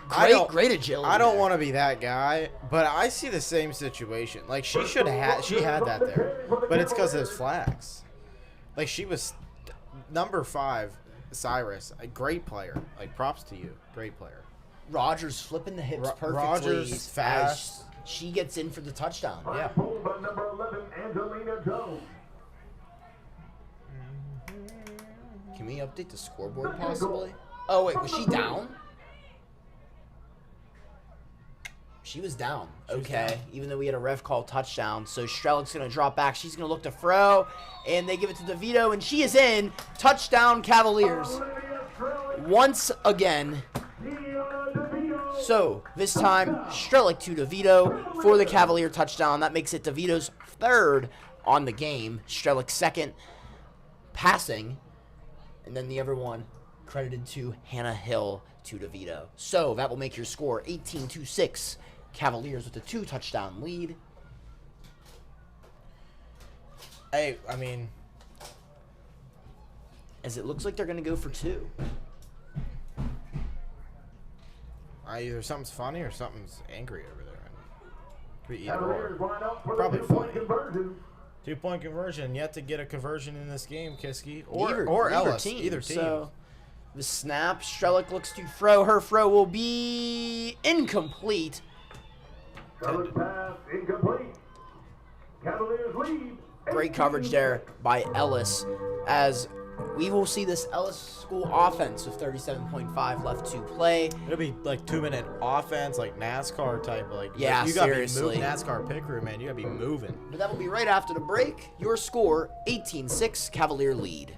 great agility. I don't want to be that guy, but I see the same situation. Like, she had that there, but it's because there's flags. Like, she was number 5. Cyrus, a great player. Like, props to you. Great player. Rogers flipping the hips perfectly. Rogers fast. She gets in for the touchdown. Yeah. Number 11, Angelina Jones. Can we update the scoreboard possibly? Oh, wait, was she down? She was down. Okay, even though we had a ref call touchdown. So Strelick's going to drop back. She's going to look to throw, and they give it to DeVito, and she is in. Touchdown, Cavaliers. Once again. So, this time, Strelick to DeVito for the Cavalier touchdown. That makes it DeVito's 3rd on the game. Strelick's 2nd passing. And then the other one credited to Hannah Hill to DeVito. So, that will make your score 18-6. Cavaliers with a 2-touchdown lead. Hey, I mean, As it looks like they're going to go for 2. either something's funny or something's angry over there. Could be either Cavaliers or. line up for Probably the 2-point funny. conversion. 2-point conversion. Yet to get a conversion in this game, Kiski. Either Ellis. team. Either team. So, the snap. Strelick looks to throw. Her throw will be incomplete. Coverage pass incomplete. Cavaliers lead. Great coverage there by Ellis, as we will see this Ellis School offense with 37.5 left to play. It'll be like 2-minute offense, like NASCAR type. Like, Yeah, you gotta seriously. be moving. NASCAR pick room, man. You gotta be moving. But that will be right after the break. Your score, 18-6, Cavalier lead.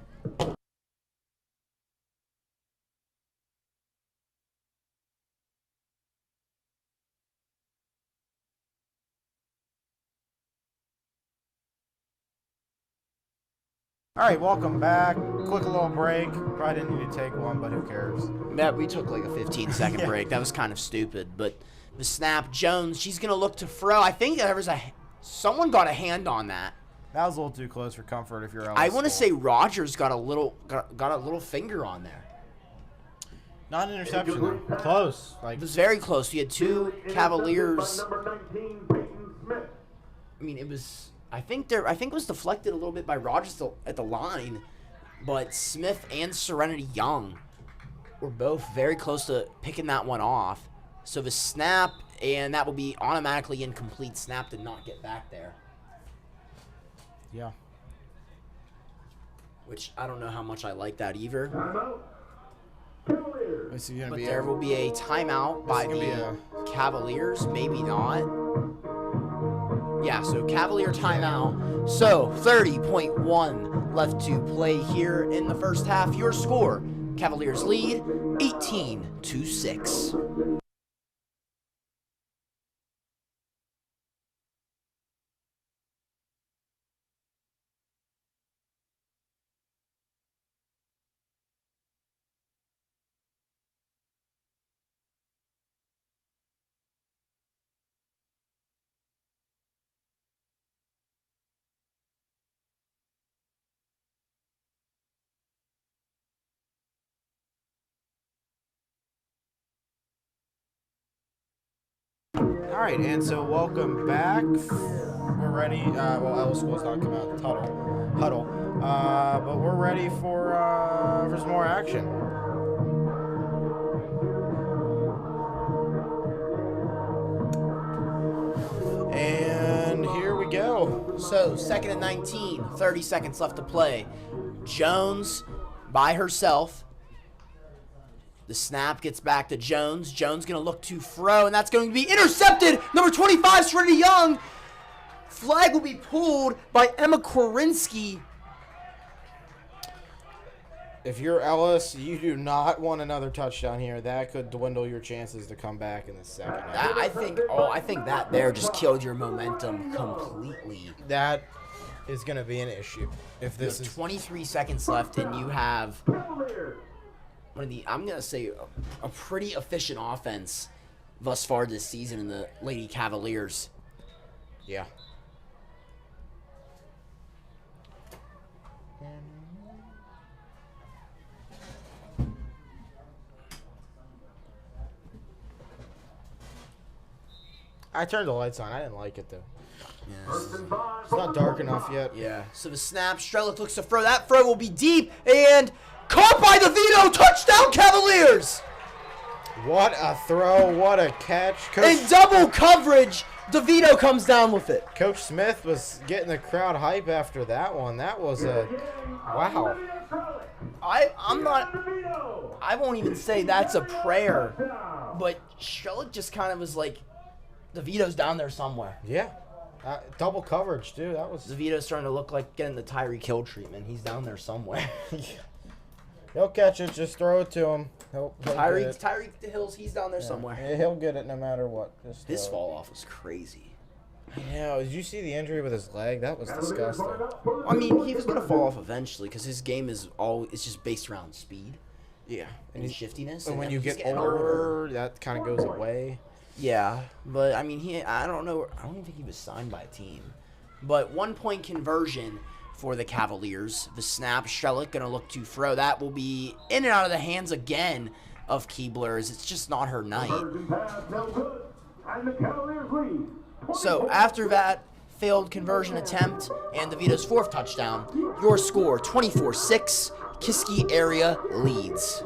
All right, welcome back. Quick little break. Probably didn't need to take one, but who cares? Matt, we took like a 15-second break. That was kind of stupid. But the snap, Jones, she's going to look to throw. I think there was someone got a hand on that. That was a little too close for comfort if you're Ellis I want to School. say Rogers got a little finger on there. Not an interception. Close. Like, It was very close. You had 2 Cavaliers. Number 19, Peyton Smith. I mean, it was. I think it was deflected a little bit by Rogers at the line, but Smith and Serenity Young were both very close to picking that one off. So the snap, and that will be automatically incomplete. Snap did not get back there, yeah. which I don't know how much I like that either. Timeout. Cavaliers. This is gonna But be there will be a timeout by gonna be the Cavaliers. Maybe not. Yeah, so Cavalier timeout. So 30.1 left to play here in the first half. Your score, Cavaliers lead 18-6. All right, and so welcome back. We're ready. Well, Ellis School's not come out the huddle, but we're ready for some more action. And here we go. So, 2nd and 19, 30 seconds left to play. Jones by herself. The snap gets back to Jones. Jones going to look to throw, and that's going to be intercepted. Number 25, Serenity Young. Flag will be pulled by Emma Korinsky. If you're Ellis, you do not want another touchdown here. That could dwindle your chances to come back in the second half. I think that there just killed your momentum completely. That is going to be an issue. If this is 23 seconds left, and you have I'm going to say a pretty efficient offense thus far this season in the Lady Cavaliers. Yeah. I turned the lights on. I didn't like it, though. Yeah. It's not dark enough yet. Yeah. So the snap, Strelick looks to throw. That throw will be deep and caught by DeVito. Touchdown, Cavaliers! What a throw. What a catch. In double coverage, DeVito comes down with it. Coach Smith was getting the crowd hype after that one. That was a wow. I won't even say that's a prayer, but Strelick just kind of was like, DeVito's down there somewhere. Yeah. Double coverage, too. That was. DeVito's starting to look like getting the Tyreek Hill treatment. He's down there somewhere. He'll catch it. Just throw it to him. He'll Tyreek Hills, he's down there somewhere. He'll get it no matter what. His fall off was crazy. Yeah, did you see the injury with his leg? That was disgusting. I mean, he was gonna fall off eventually because his game is just based around speed. Yeah, and shiftiness. And when you get older, that kind of goes away. Yeah, but I mean, I don't know. I don't even think he was signed by a team. But 1-point conversion for the Cavaliers. The snap, Strelick going to look to throw. That will be in and out of the hands again of Keebler's. It's just not her night. So after that failed conversion attempt and DeVito's fourth touchdown, your score 24-6. Kiski area leads.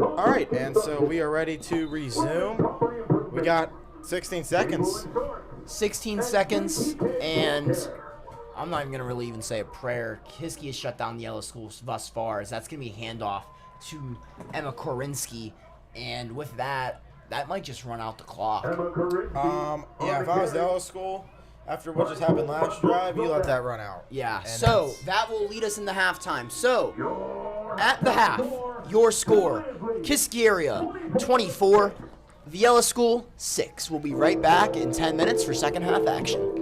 All right, and so we are ready to resume. We got 16 seconds. 16 seconds, and I'm not even going to really even say a prayer. Kiski has shut down the Ellis School thus far, as that's going to be a handoff to Emma Korinsky, and with that might just run out the clock. Yeah, if I was the Ellis School, after what just happened last drive, you let that run out. Yeah, so that will lead us into halftime. So, at the half, your score, Kiski area 24, the Ellis School 6. We'll be right back in 10 minutes for second half action.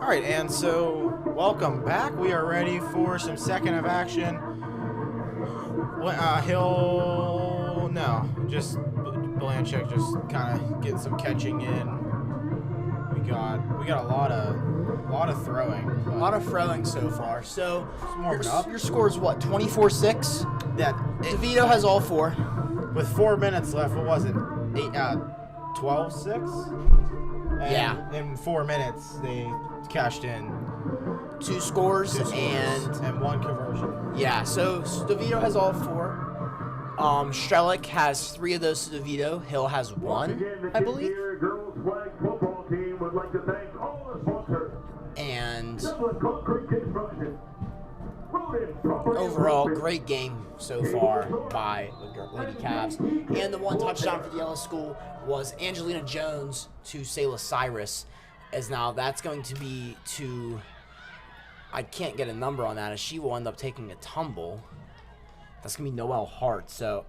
All right, and so welcome back. We are ready for some second of action. Just Pencak just kind of getting some catching in. We got a lot of throwing. A lot of throwing so far. So your score is what? 24-6. That DeVito has all 4. with 4 minutes left. What was it? 12-6. Yeah. In 4 minutes, they cashed in 2 scores, and 1 conversion. Yeah, so DeVito has all 4. Strelick has 3 of those to DeVito. Hill has 1, I believe. Girls flag football team would like to thank all the sponsors. And Concrete Construction. overall, great game so far by the Lady Cavs. And the 1 touchdown for the Ellis School was Angelina Jones to Sayla Cyrus. As now that's going to be to, I can't get a number on that, as she will end up taking a tumble. That's going to be Noelle Hurt. So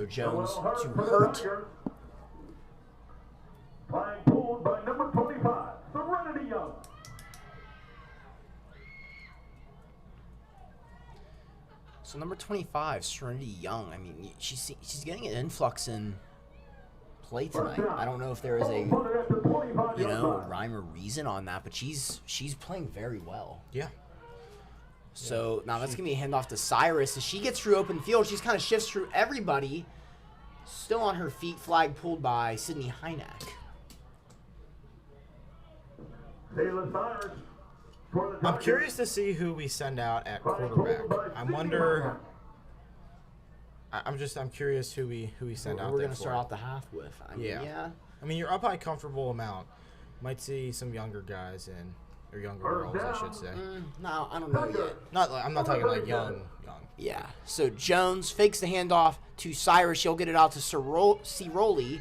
Jones to Hurt. Flag pulled by number 25, Serenity Young. So number 25, Serenity Young. I mean, she's getting an influx in play tonight. I don't know if there is a rhyme or reason on that, but she's playing very well. Yeah. So now that's gonna be a handoff to Cyrus. As she gets through open field, she's kind of shifts through everybody. Still on her feet, flag pulled by Sydney Hynak. I'm curious to see who we send out at quarterback. I'm curious who we send out. We're gonna start out the half with. I mean, you're up by a comfortable amount. Might see some younger guys or younger girls, I should say. No, I don't know yet. I'm not talking like young. Yeah. So Jones fakes the handoff to Cyrus. She'll get it out to Ciroli,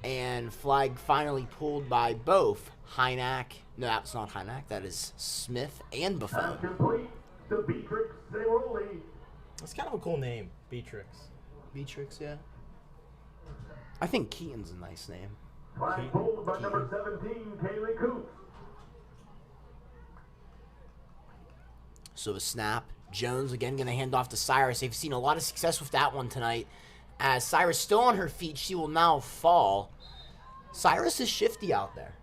and flag finally pulled by both Hynak. No, that's not Hynak. That is Smith and Buffon. That's kind of a cool name, Beatrix. Beatrix, yeah. I think Keaton's a nice name. Flag pulled by number 17, Kaylee Coops. So a snap. Jones again going to hand off to Cyrus. They've seen a lot of success with that one tonight. As Cyrus still on her feet, she will now fall. Cyrus is shifty out there.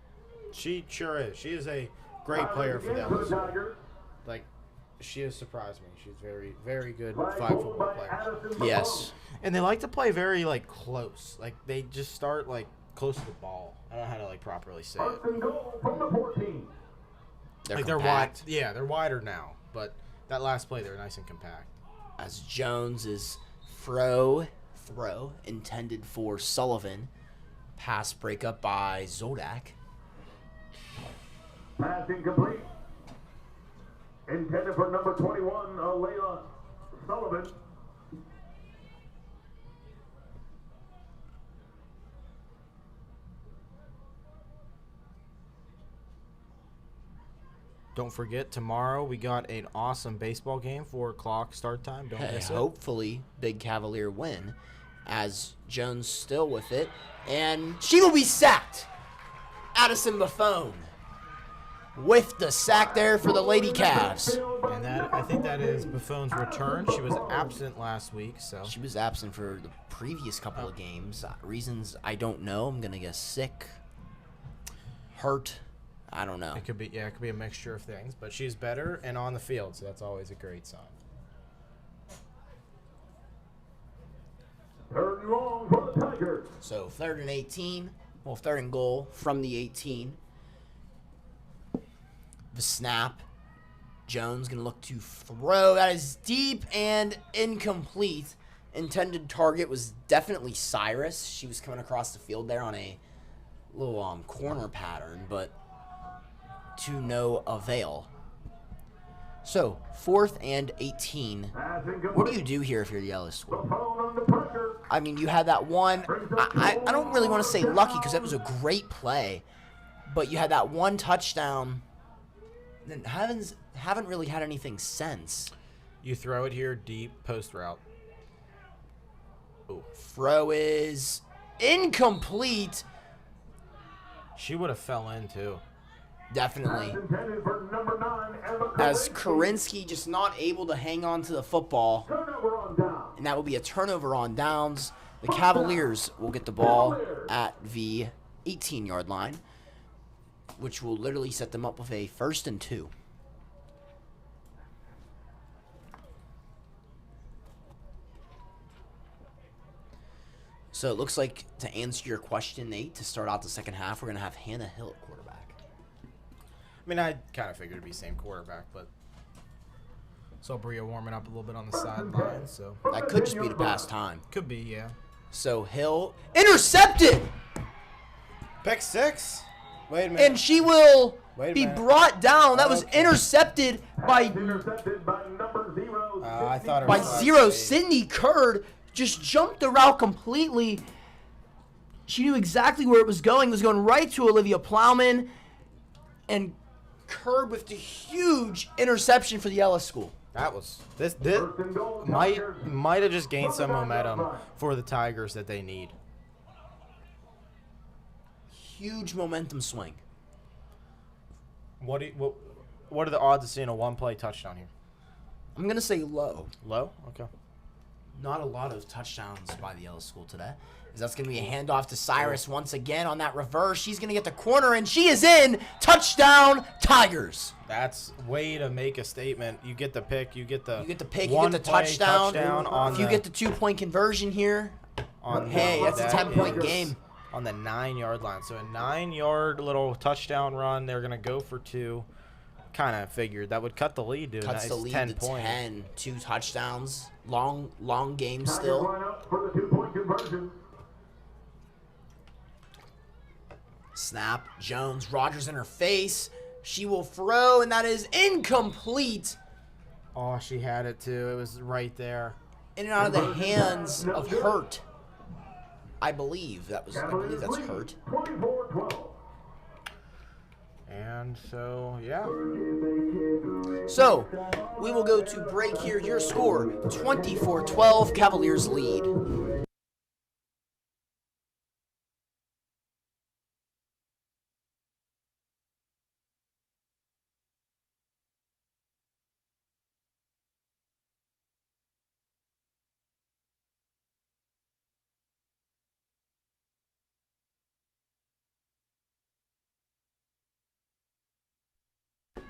She sure is. She is a great player for them. Like, she has surprised me. She's very, very good flag football player. Yes. And they like to play very, close. Like, they just start, close to the ball. I don't know how to, properly say it. They're wide. Yeah, they're wider now. But that last play, they're nice and compact. As Jones is throw intended for Sullivan. Pass breakup by Zodak. Pass incomplete. Intended for number 21, Layla Sullivan. Don't forget, tomorrow we got an awesome baseball game, 4 o'clock start time. Don't miss it. Hopefully, big Cavalier win. As Jones still with it. And she will be sacked. Addison Buffon with the sack there for the Lady Cavs. And I think that is Buffon's return. She was absent last week, so. She was absent for the previous couple of games. Reasons I don't know. I'm going to guess sick, hurt. I don't know. It could be a mixture of things, but she's better and on the field, so that's always a great sign. Third and long for the Tigers. So 3rd and 18. Well, 3rd and goal from the 18. The snap. Jones going to look to throw. That is deep and incomplete. Intended target was definitely Cyrus. She was coming across the field there on a little corner pattern, but to no avail. So, 4th and 18. What do you do here if you're the Ellis School? I mean, you had that one. I don't really want to say lucky because that was a great play, but you had that one touchdown. And haven't really had anything since. You throw it here deep, post route. Ooh. Throw is incomplete. She would have fell in too. Definitely. Intended for number 9 and the As Karinsky just not able to hang on to the football, turnover on down. and that will be a turnover on downs. The Cavaliers will get the ball at the 18-yard line, which will literally set them up with a 1st and 2. So it looks like, to answer your question, Nate, to start out the second half, we're going to have Hannah Hill at quarterback. I mean, I kind of figured it'd be same quarterback, but so Bria warming up a little bit on the sideline, so That could just be to pass time. could be, yeah. So Hill intercepted, Pick 6. Wait a minute. and she will Wait a be minute. brought down. That was Okay. intercepted by Intercepted by number 0. I thought it by was 0. State. Sydney Curd just jumped the route completely. She knew exactly where it was going. It was going right to Olivia Plowman, and Curd with the huge interception for the Ellis school. That was this might have just gained some momentum for the Tigers that they need. Huge momentum swing. What are the odds of seeing a one-play touchdown here? I'm going to say low. Low? Okay. Not a lot of touchdowns by the Ellis school today. That's going to be a handoff to Cyrus once again on that reverse. She's going to get the corner, and she is in. Touchdown, Tigers. That's way to make a statement. You get the pick. You get the pick, you one get the play touchdown. on If you get the 2-point conversion here, hey, that's a that 10-point is game. on the 9-yard line. So a 9-yard little touchdown run. They're gonna go for 2. Kind of figured that would cut the lead to Cuts a the nice lead 10 to point. 10. 2 touchdowns. Long game still. Line up for the 2-point conversion. Snap. Jones. Rogers in her face. She will throw, and that is incomplete. Oh, she had it too. It was right there. In and out of the hands of Hurt. I believe that's Hurt. 24-12. And so, yeah. So, we will go to break here. Your score, 24-12, Cavaliers lead.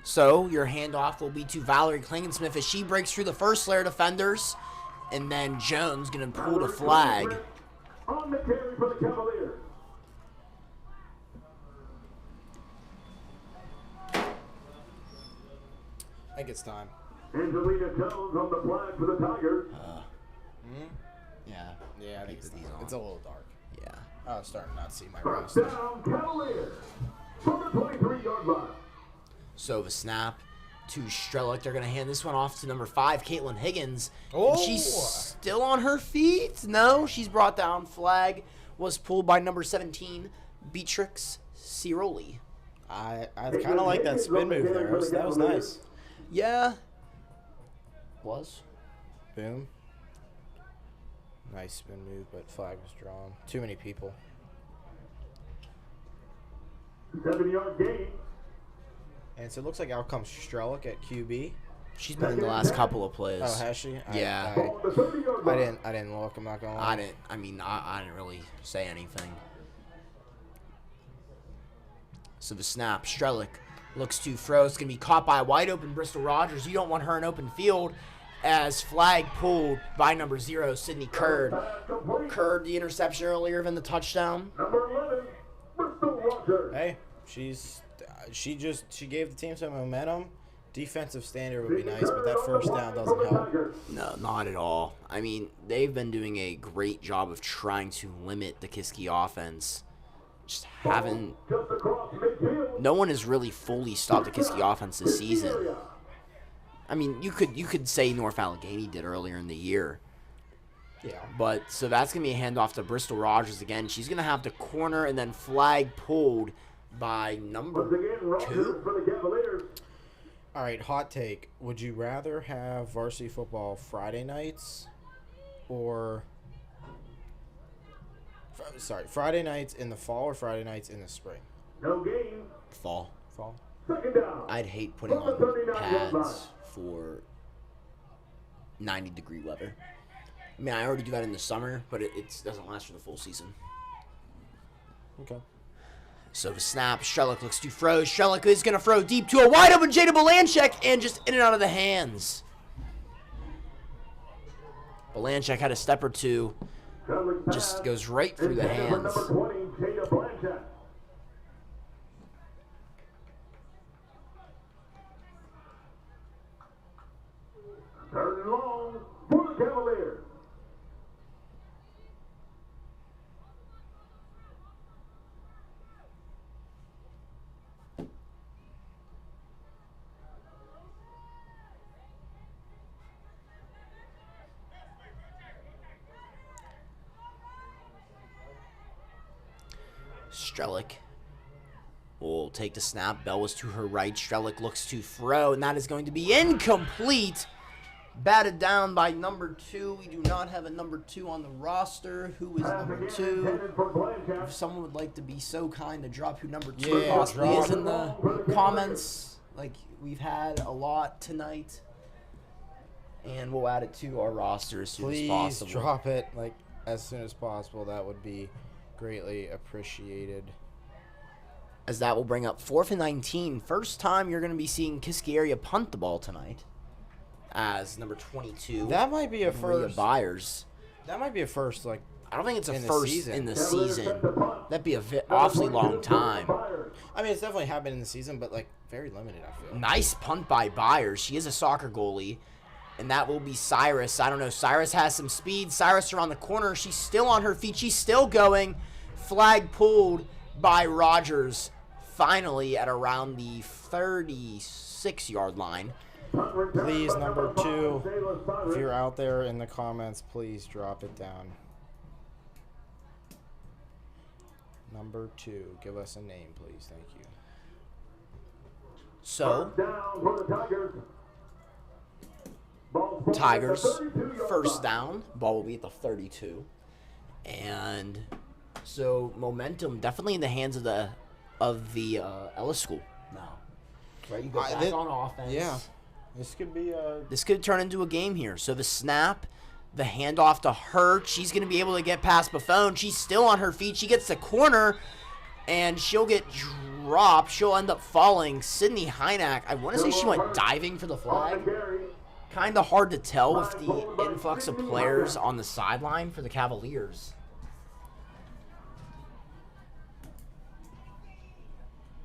So, your handoff will be to Valerie Klingensmith as she breaks through the first layer of defenders. And then Jones going to pull the flag. On the carry for the Cavaliers. I think it's time. Angelina Jones on the flag for the Tigers. Yeah. Yeah, I think Keep these on. it's a little dark. Yeah. I was starting to not see my First roast. down, Cavaliers. From the 23-yard line. So, the snap to Strelick. They're going to hand this one off to number 5, Caitlin Higgins. Oh. She's still on her feet. No, she's brought down. Flag was pulled by number 17, Beatrix Ciroli. I kind of like that spin move there. That was nice. Yeah. Was. Boom. Nice spin move, but flag was drawn. Too many people. 7-yard gain. And so it looks like out comes Strelick at QB. She's been in the last couple of plays. Oh, has she? Yeah. On the 30-yard line. I didn't look. I'm not gonna lie. I didn't really say anything. So the snap, Strelick looks to throw. It's going to be caught by a wide open Bristol Rogers. You don't want her in open field, as flag pulled by number 0, Sydney Curd. Curd, the interception earlier than the touchdown. Number 11, Bristol Rogers. Hey, she gave the team some momentum. Defensive standard would be nice, but that first down doesn't help. No, not at all. I mean, they've been doing a great job of trying to limit the Kiski offense. Just haven't. Just across midfield. No one has really fully stopped the Kiski offense this season. I mean, you could say North Allegheny did earlier in the year. Yeah. But so that's going to be a handoff to Bristol Rogers again. She's going to have the corner and then flag pulled by number Once again, Rogers 2. for the Cavaliers. All right, hot take. Would you rather have varsity football Friday nights or Friday nights in the fall or Friday nights in the spring? No gain. Fall. fall. Second down. I'd hate putting From the on 39-yard line. pads for 90-degree weather. I mean, I already do that in the summer, but it doesn't last for the full season. Okay. So the snap, Strelick looks to throw. Strelick is going to throw deep to a wide open Jada Balanchek, and just in and out of the hands. Balanchek had a step or two, just goes right through the hands. Number 20, Jada Blanchett. Third and long for the Cavaliers. Strelick will take the snap. Bell was to her right. Strelick looks to throw, and that is going to be incomplete. Batted down by number 2. We do not have a number 2 on the roster. Who is number 2? If someone would like to be so kind to drop who number 2 possibly is in the comments, like we've had a lot tonight, and we'll add it to our roster as soon as possible. Please drop it like as soon as possible. That would be greatly appreciated. As that will bring up 4th and 19. First time you're going to be seeing Kiski area punt the ball tonight. As number 22. That might be a first. Byers. That might be a first. Like, I don't think it's a in the first season. in the season. That'd be a awfully long time. I mean, it's definitely happened in the season, but like very limited. I feel. Nice punt by Byers. She is a soccer goalie, and that will be Cyrus. I don't know. Cyrus has some speed. Cyrus around the corner. She's still on her feet. She's still going. Flag pulled by Rogers. Finally, at around the 36-yard line. Please, number 2, if you're out there in the comments, please drop it down. Number 2, give us a name, please. Thank you. So, Tigers, first down. Ball will be at the 32. And so, momentum definitely in the hands of the Ellis school now. Right, you go back on offense. Yeah. This could turn into a game here. So the snap, the handoff to Hurt. She's going to be able to get past Buffon. She's still on her feet. She gets the corner, and she'll get dropped. She'll end up falling. Sydney Hynak, I want to say she went diving for the flag. Kind of hard to tell with the influx of players on the sideline for the Cavaliers.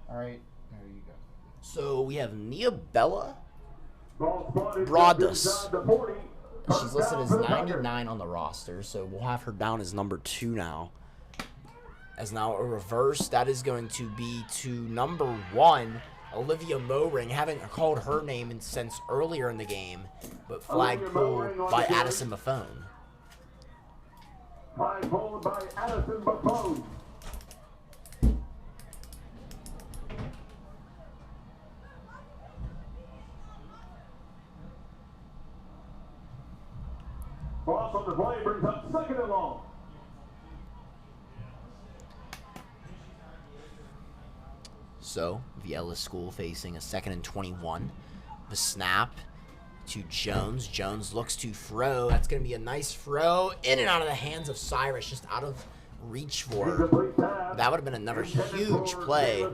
All right, there you go. So we have Nia Bella Broadus. She's listed as 99 on the roster, so we'll have her down as number 2 now. As now a reverse, that is going to be to number 1, Olivia Mowring. Haven't called her name since earlier in the game, but flag pulled by Addison Buffon. Flag pulled by Addison Buffon. Cross on the play brings up second and long. So, the Ellis school facing a 2nd and 21. The snap to Jones. Jones looks to throw. That's going to be a nice throw. In and out of the hands of Cyrus, just out of reach for her. That would have been another huge play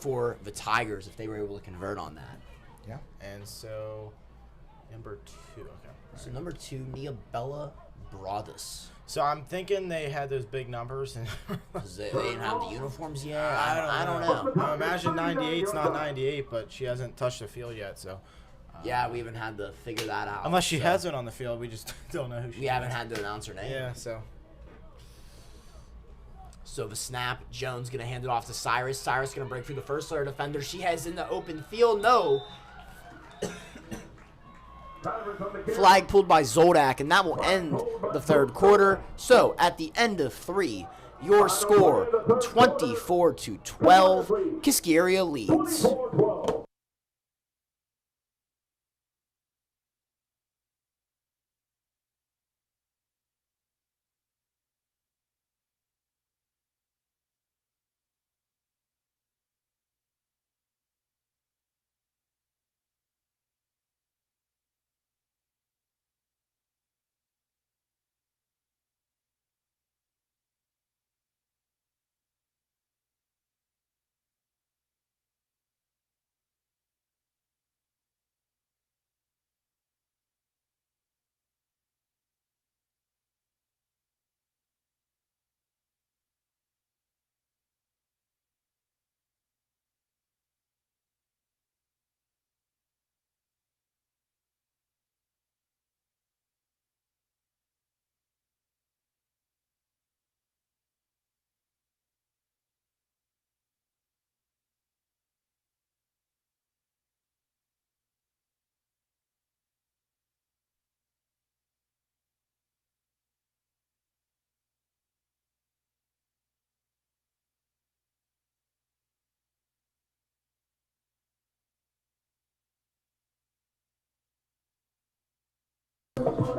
for the Tigers if they were able to convert on that. Yeah, and so number 2. Okay. So number 2, Nia Bella Broadus. So I'm thinking they had those big numbers, and They didn't have the uniforms yet. I don't know. I imagine 98's not 98, but she hasn't touched the field yet, so. Yeah, we haven't had to figure that out. Unless she has it on the field, we just don't know who she is. We haven't had to announce her name. Yeah, so. So the snap, Jones going to hand it off to Cyrus. Cyrus going to break through the first layer defender. She has in the open field. No. Flag pulled by Zoldak, and that will end the third quarter. So at the end of 3, your score 24-12. Kiski area leads.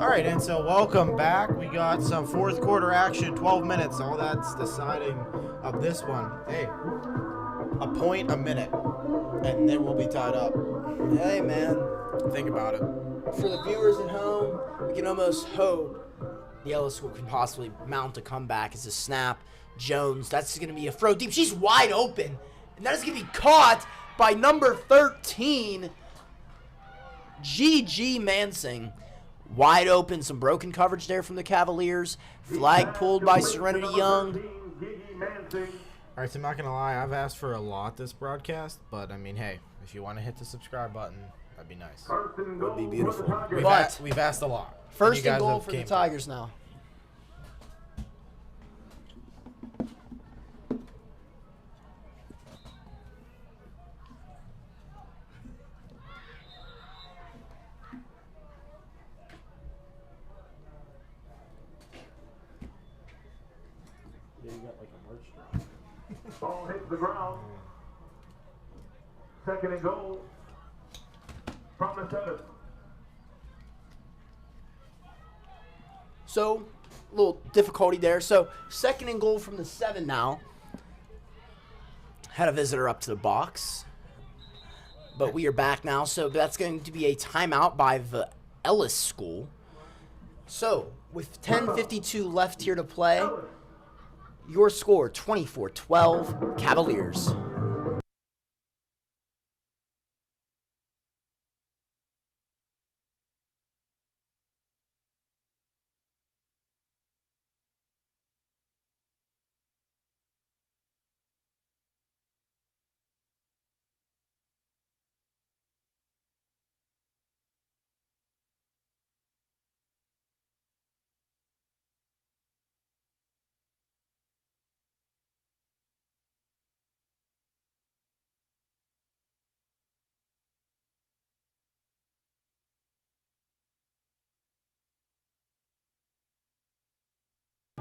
All right, and so welcome back. We got some fourth quarter action, 12 minutes. All that's deciding of this one. Hey, a point a minute, and then we'll be tied up. Hey, man. Think about it. For the viewers at home, we can almost hope the Ellis School can possibly mount a comeback as a snap. Jones, that's going to be a throw deep. She's wide open, and that is going to be caught by number 13, G.G. Mansing. Wide open, some broken coverage there from the Cavaliers. Flag pulled by Serenity Young. All right, so I'm not going to lie. I've asked for a lot this broadcast, but, I mean, hey, if you want to hit the subscribe button, that'd be nice. Would be beautiful. We've asked a lot. First and goal for the Tigers now. Yeah, you got like a merch drop. Ball hits the ground. Second and goal. From the 7. So, a little difficulty there. So, second and goal from the 7 now. Had a visitor up to the box. But we are back now. So, that's going to be a timeout by the Ellis School. So, with 10:52 left here to play, your score 24-12 Cavaliers.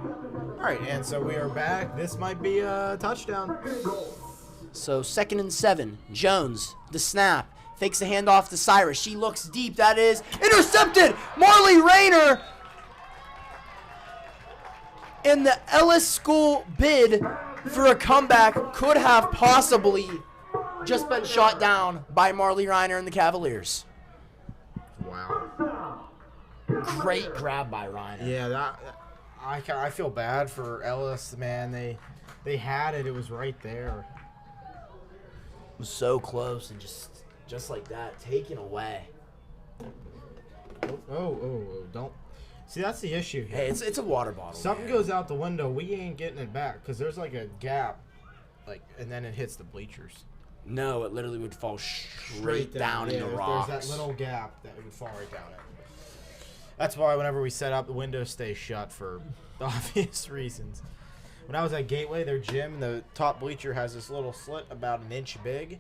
All right, and so we are back. This might be a touchdown. So 2nd and 7. Jones, the snap, fakes the handoff to Cyrus. She looks deep. That is intercepted. Marley Rayner. And the Ellis School bid for a comeback could have possibly just been shot down by Marley Rayner and the Cavaliers. Wow. Great grab by Rayner. Yeah, I feel bad for Ellis, man. They had it. It was right there. It was so close and just like that, taken away. Oh, don't. See, that's the issue here. Hey, it's a water bottle. Something goes out the window, we ain't getting it back because there's like a gap, and then it hits the bleachers. No, it literally would fall straight down in the rocks. There's that little gap that would fall right down it. That's why whenever we set up, the windows stay shut for obvious reasons. When I was at Gateway, their gym, the top bleacher has this little slit about an inch big,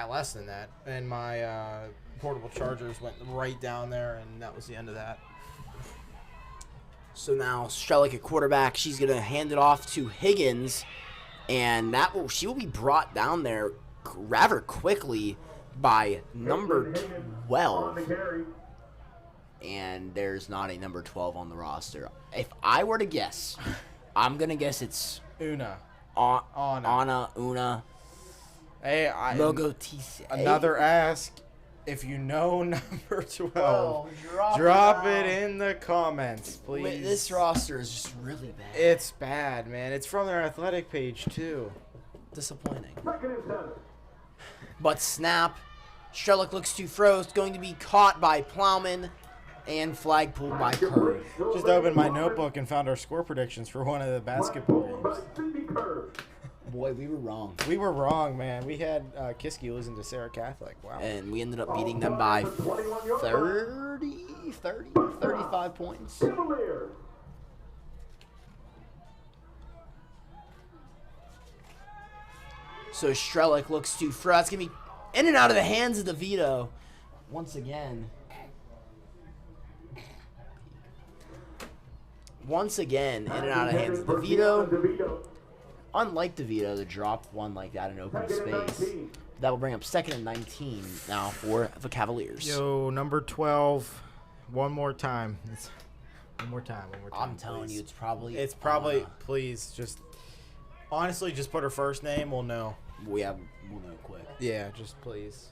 less than that, and my portable chargers went right down there, and that was the end of that. So now Strelick at quarterback, she's gonna hand it off to Higgins, and she will be brought down there rather quickly by number 12. And there's not a number 12 on the roster. If I were to guess, I'm gonna guess it's Una. Una. Hey, another ask. If you know number 12, drop it in the comments, please. This roster is just really bad. It's bad, man. It's from their athletic page, too. Disappointing. But snap. Strelick looks to throw. It's going to be caught by Plowman and flag pulled by Kerr. Just opened my notebook and found our score predictions for one of the basketball games. Boy, we were wrong. We were wrong, man. We had Kiski losing to Sarah Catholic. Wow. And we ended up beating them by 35 points. So Strelick looks to throw. It's going to be in and out of the hands of DeVito once again. In and out of the hands of DeVito. Unlike DeVito to drop one like that in open space. That will bring up 2nd and 19 now for the Cavaliers. Yo, number 12. One more time. One more time. I'm telling you, it's probably. Please, just honestly, just put her first name. We'll know. We'll know quick. Yeah, just please.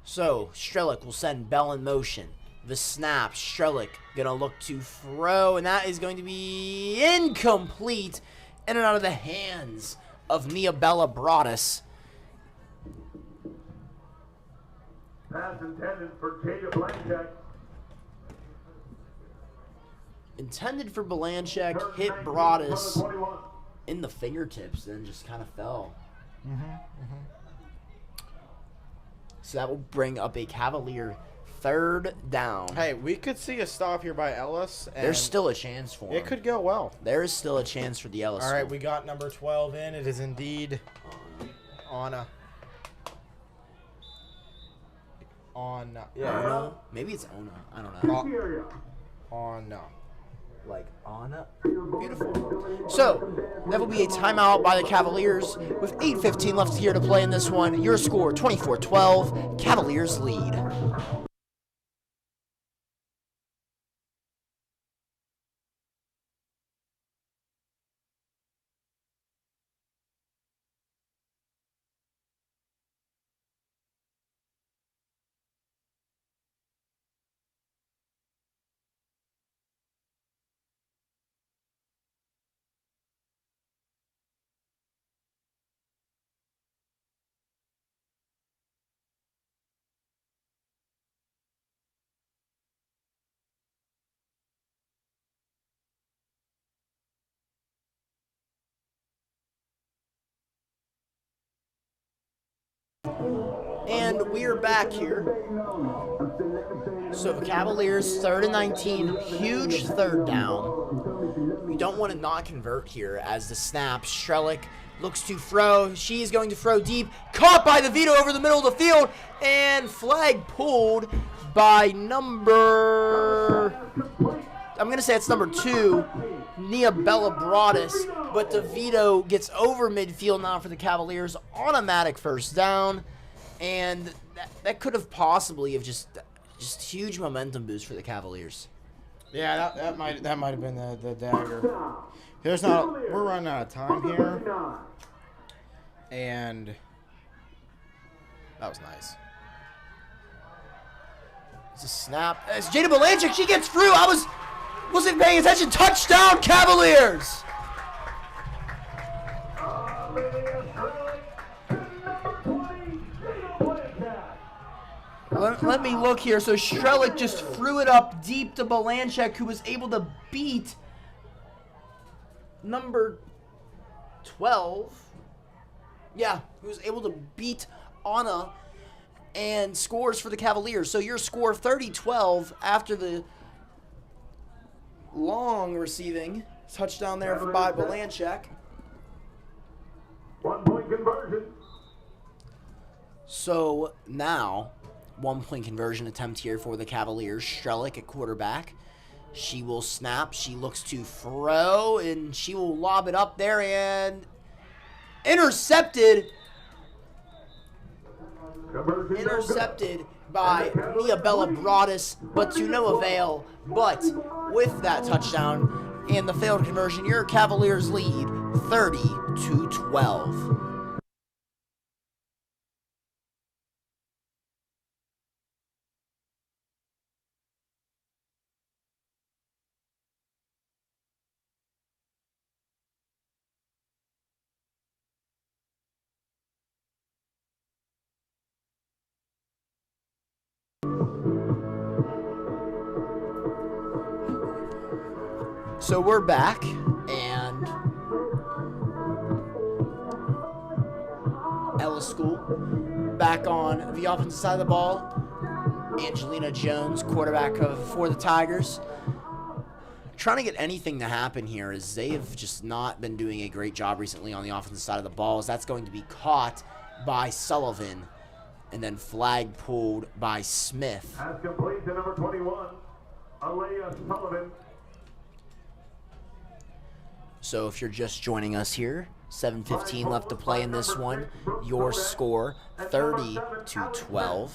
So, Strelick will send Bell in motion. The snap, Strelick gonna look to throw, and that is going to be incomplete. In and out of the hands of Niabella Broadus. Pass intended for Pencak. Intended for Pencak, hit Broadus in the fingertips, then just kind of fell. So that will bring up a Cavalier third down. Hey, we could see a stop here by Ellis. And there's still a chance for him. It could go well. There is still a chance for the Ellis. All right, we got number 12 in. It is indeed Anna. Yeah. Ona? Maybe it's Ona. I don't know. Anna. Like Anna. Beautiful. So, that will be a timeout by the Cavaliers with 8:15 left here to play in this one. Your score, 24-12. Cavaliers lead. And we are back here. So the Cavaliers, 3rd and 19, huge third down. We don't want to not convert here as the snap. Strelick looks to throw. She's going to throw deep. Caught by the Vito over the middle of the field. And flag pulled by number... I'm going to say it's number 2, Niabella Broadus. But DeVito gets over midfield now for the Cavaliers. Automatic first down. And that could have possibly have just huge momentum boost for the Cavaliers. Yeah, that might have been the dagger. We're running out of time here. And that was nice. It's a snap. It's Jada Pencak. She gets through. I wasn't paying attention. Touchdown, Cavaliers! Let me look here. So Strelick just threw it up deep to Pencak, who was able to beat number 12. Yeah, who was able to beat Anna and scores for the Cavaliers. So your score 30-12 after the long receiving touchdown there by Pencak. 1-point conversion. So now, 1-point conversion attempt here for the Cavaliers. Strelick at quarterback. She will snap. She looks to throw, and she will lob it up there and intercepted. Intercepted by Niabella Broadus, but to no avail. But with that touchdown and the failed conversion, your Cavaliers lead 30-12. So we're back, and Ellis School back on the offensive side of the ball. Angelina Jones, quarterback for the Tigers. Trying to get anything to happen here, as they have just not been doing a great job recently on the offensive side of the ball, as that's going to be caught by Sullivan and then flag pulled by Smith. Pass complete to number 21, Alea Sullivan. So if you're just joining us here, 7:15 left to play in this one. Your score, 30-12.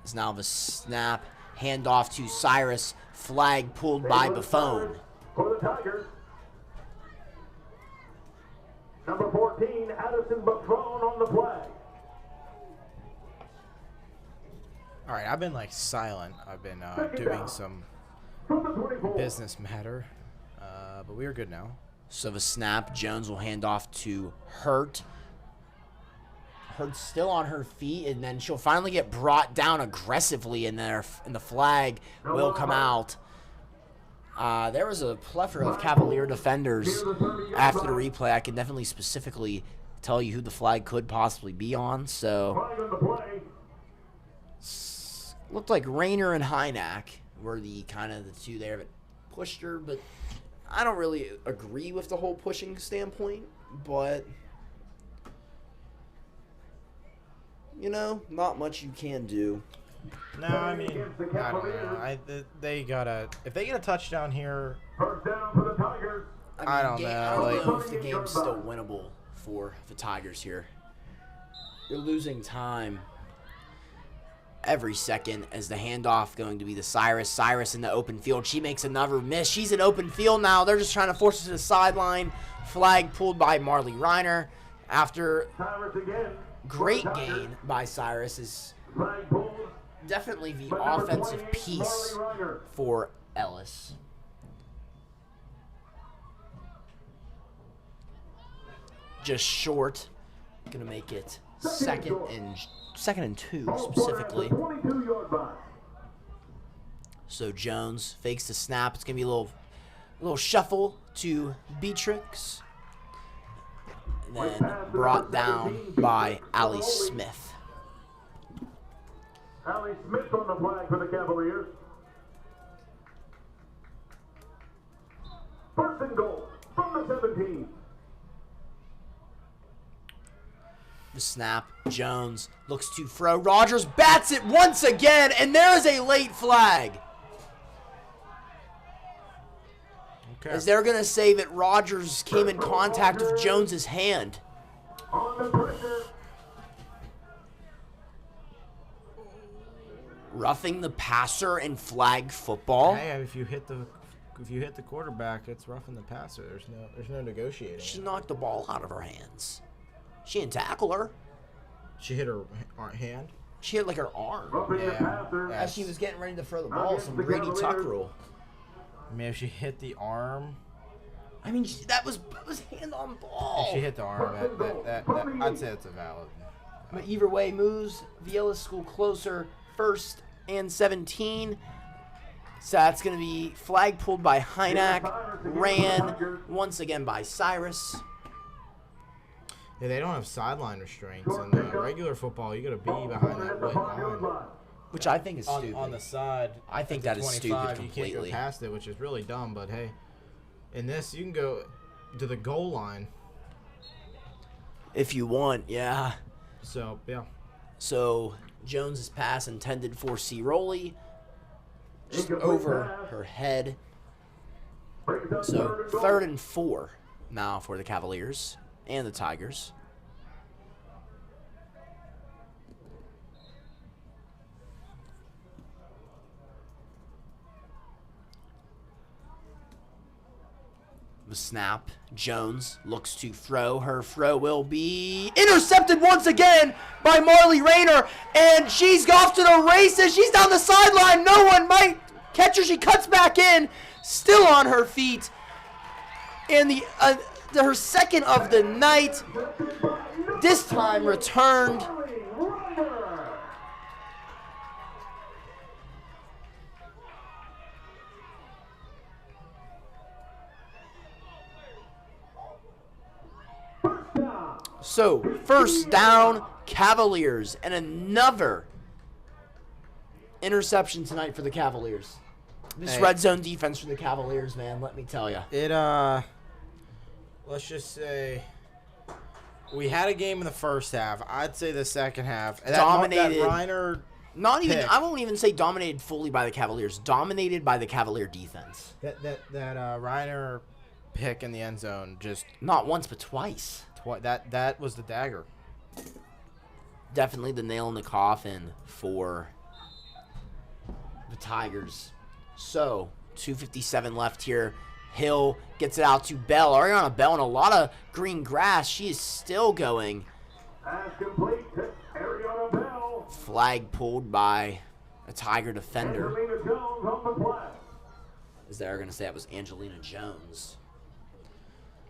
Is now the snap. Handoff to Cyrus. Flag pulled by Buffon. For the Tigers. Number 14, Addison Buffon on the flag. All right, I've been like silent. I've been doing some From the 24. business matter, but we are good now. So the snap, Jones will hand off to Hurt. Hurt's still on her feet, and then she'll finally get brought down aggressively, and the flag will come out. There was a plethora of Cavalier defenders after the replay. I can definitely specifically tell you who the flag could possibly be on. So Flag on the play. looked like Rayner and Hynak were the two there that pushed her, but I don't really agree with the whole pushing standpoint, but not much you can do. No, I mean, I don't know. They gotta, if they get a touchdown here, First down for the Tigers. I don't know. I don't Like, know if the game's still winnable for the Tigers here. You're losing time every second as the handoff going to be to Cyrus. Cyrus in the open field. She makes another miss. She's in open field now. They're just trying to force her to the sideline. Flag pulled by Marley Reiner. After Cyrus again. great gain by Cyrus is Flag pulled. definitely the By number offensive 28, piece Marley Reiner. for Ellis. Just short. Gonna make it second and 2 specifically. 22-yard line. So Jones fakes the snap. It's gonna be a little shuffle to Beatrix. And then brought down by Allie Smith. Allie Smith on the flag for the Cavaliers. First and goal from the 17. The snap. Jones looks to throw. Rogers bats it once again, and there is a late flag. okay. As they're going to say that Rogers came in contact with Jones's hand. On the pressure. Roughing the passer in flag football. Hey, if you hit the quarterback, it's roughing the passer. There's no negotiating. She knocked the ball out of her hands. She didn't tackle her. She hit her hand. She hit like her arm. Roughing the Yeah. passer. As she was getting ready to throw the ball, some Brady Tuck rule. I mean, if she hit the arm, I mean, that was hand on ball. if she hit the arm, that I'd say it's a valid. But either way, moves the Ellis School closer, 1st and 17. So that's going to be flag pulled by Hynak, ran once again by Cyrus. Yeah, they don't have sideline restraints. In regular football, you got to be behind that white line. Which I think is stupid. On the side, I think at that the is 25, stupid you can't completely. go past it, which is really dumb. But hey, in this, you can go to the goal line. If you want, yeah. So yeah, So Jones's pass intended for C. Rowley, just over her head. So 3rd and 4 now for the Cavaliers and the Tigers. The snap. Jones looks to throw. Her throw will be intercepted once again by Marley Rayner. And she's off to the races. She's down the sideline. No one might catch her. She cuts back in. Still on her feet. And her second of the night. This time returned. So, 1st down, Cavaliers, and another interception tonight for the Cavaliers. This red zone defense for the Cavaliers, man, let me tell you. Let's just say we had a game in the first half. I'd say the second half. Dominated. That Reiner Not even, pick. I won't even say dominated fully by the Cavaliers. Dominated by the Cavalier defense. That Reiner pick in the end zone just Not once, but twice. that was the dagger. Definitely the nail in the coffin for the Tigers. So, 2:57 left here. Hill gets it out to Bell. Ariana Bell in a lot of green grass. She is still going. Pass complete to Ariana Bell. Flag pulled by a Tiger defender. Angelina Jones on the flag. As they're going to say it was Angelina Jones.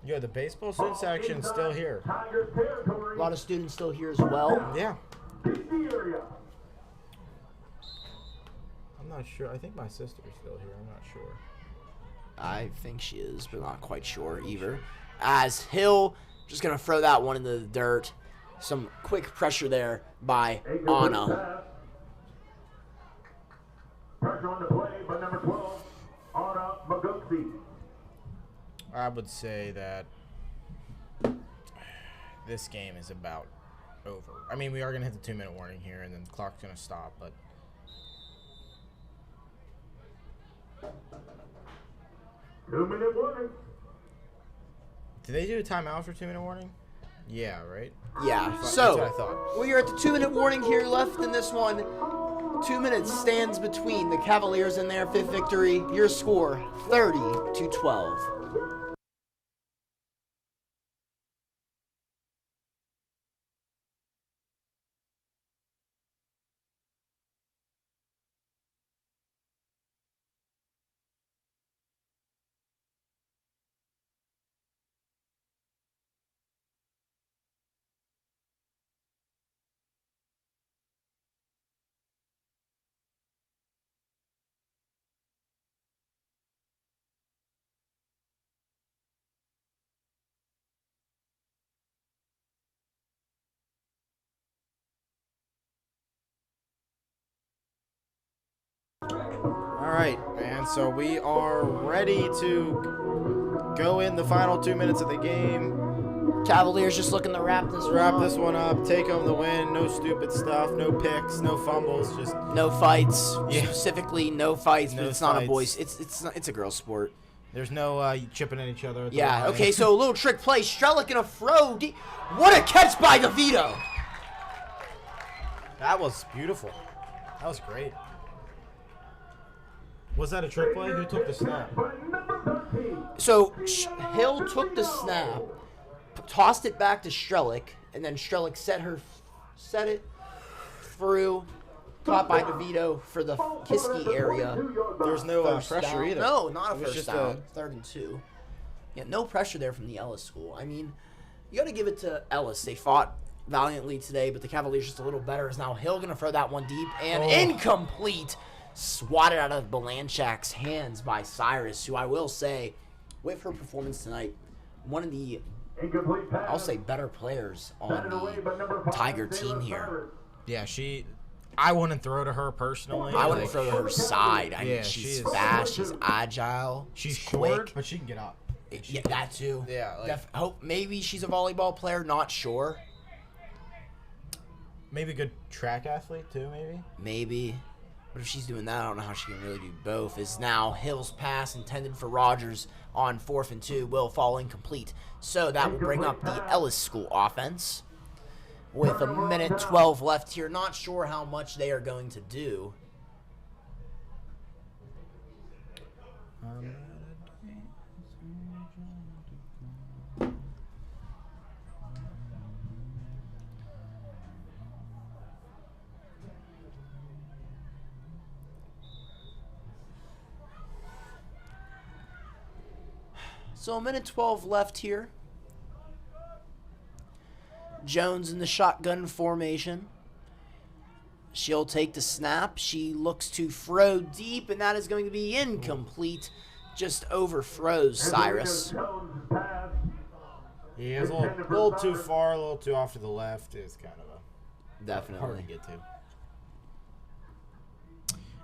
Yeah, the baseball student section is still here. Tigers territory. A lot of students still here as well. Yeah. Kiski area. I'm not sure. I think my sister's still here. I'm not sure. I think she is, but not quite sure either. As Hill just going to throw that one into the dirt. Some quick pressure there by Anna. Pressure on the play by number 12, Anna Maguxi. I would say that this game is about over. I mean, we are going to hit the 2-minute warning here, and then the clock's going to stop, but... Two-minute warning. Did they do a timeout for 2-minute warning? Yeah, right? Yeah, That's what I so thought. we are at the 2-minute warning here left in this one. 2 minutes stands between the Cavaliers and their 5th victory. Your score, 30-12. All right, man. So we are ready to go in the final 2 minutes of the game. Cavaliers just looking to wrap this one up, take home the win. No stupid stuff, no picks, no fumbles, just no fights. Yeah. Specifically, no fights. No but it's not a fights. boys. It's a girls' sport. there's no chipping at each other. At the Yeah. line. Okay. So a little trick play. Strelick in a throw. What a catch by DeVito. That was beautiful. That was great. Was that a trick play? Who took the snap? So Hill took the snap, tossed it back to Strelick, and then Strelick set it through, caught by DeVito for the Kiski area. There's no First pressure down. either. No, not a It was first just down. 3rd and 2. Yeah, no pressure there from the Ellis school. I mean, you got to give it to Ellis. They fought valiantly today, but the Cavaliers just a little better. Is now Hill going to throw that one deep and incomplete. Swatted out of Pencak's hands by Cyrus, who I will say, with her performance tonight, one of the, I'll say, better players on the Tiger team here. Yeah, I wouldn't throw to her personally. I wouldn't throw to her side. I mean, Yeah, she's she is- fast, she's agile, She's quick. short, but she can get up. Yeah, that too. Yeah, like- Hope maybe she's a volleyball player. Not sure. Maybe a good track athlete too. Maybe. But if she's doing that, I don't know how she can really do both. Is now Hill's pass intended for Rogers on 4th and 2 will fall incomplete. So that will bring up the Ellis School offense. With a minute 12 left here. Not sure how much they are going to do. So a minute 12 left here. Jones in the shotgun formation. She'll take the snap. She looks to throw deep, and that is going to be incomplete. Just overthrows Cyrus. Yeah, it's a little too far, a little too off to the left. It's kind of hard to Definitely. get to.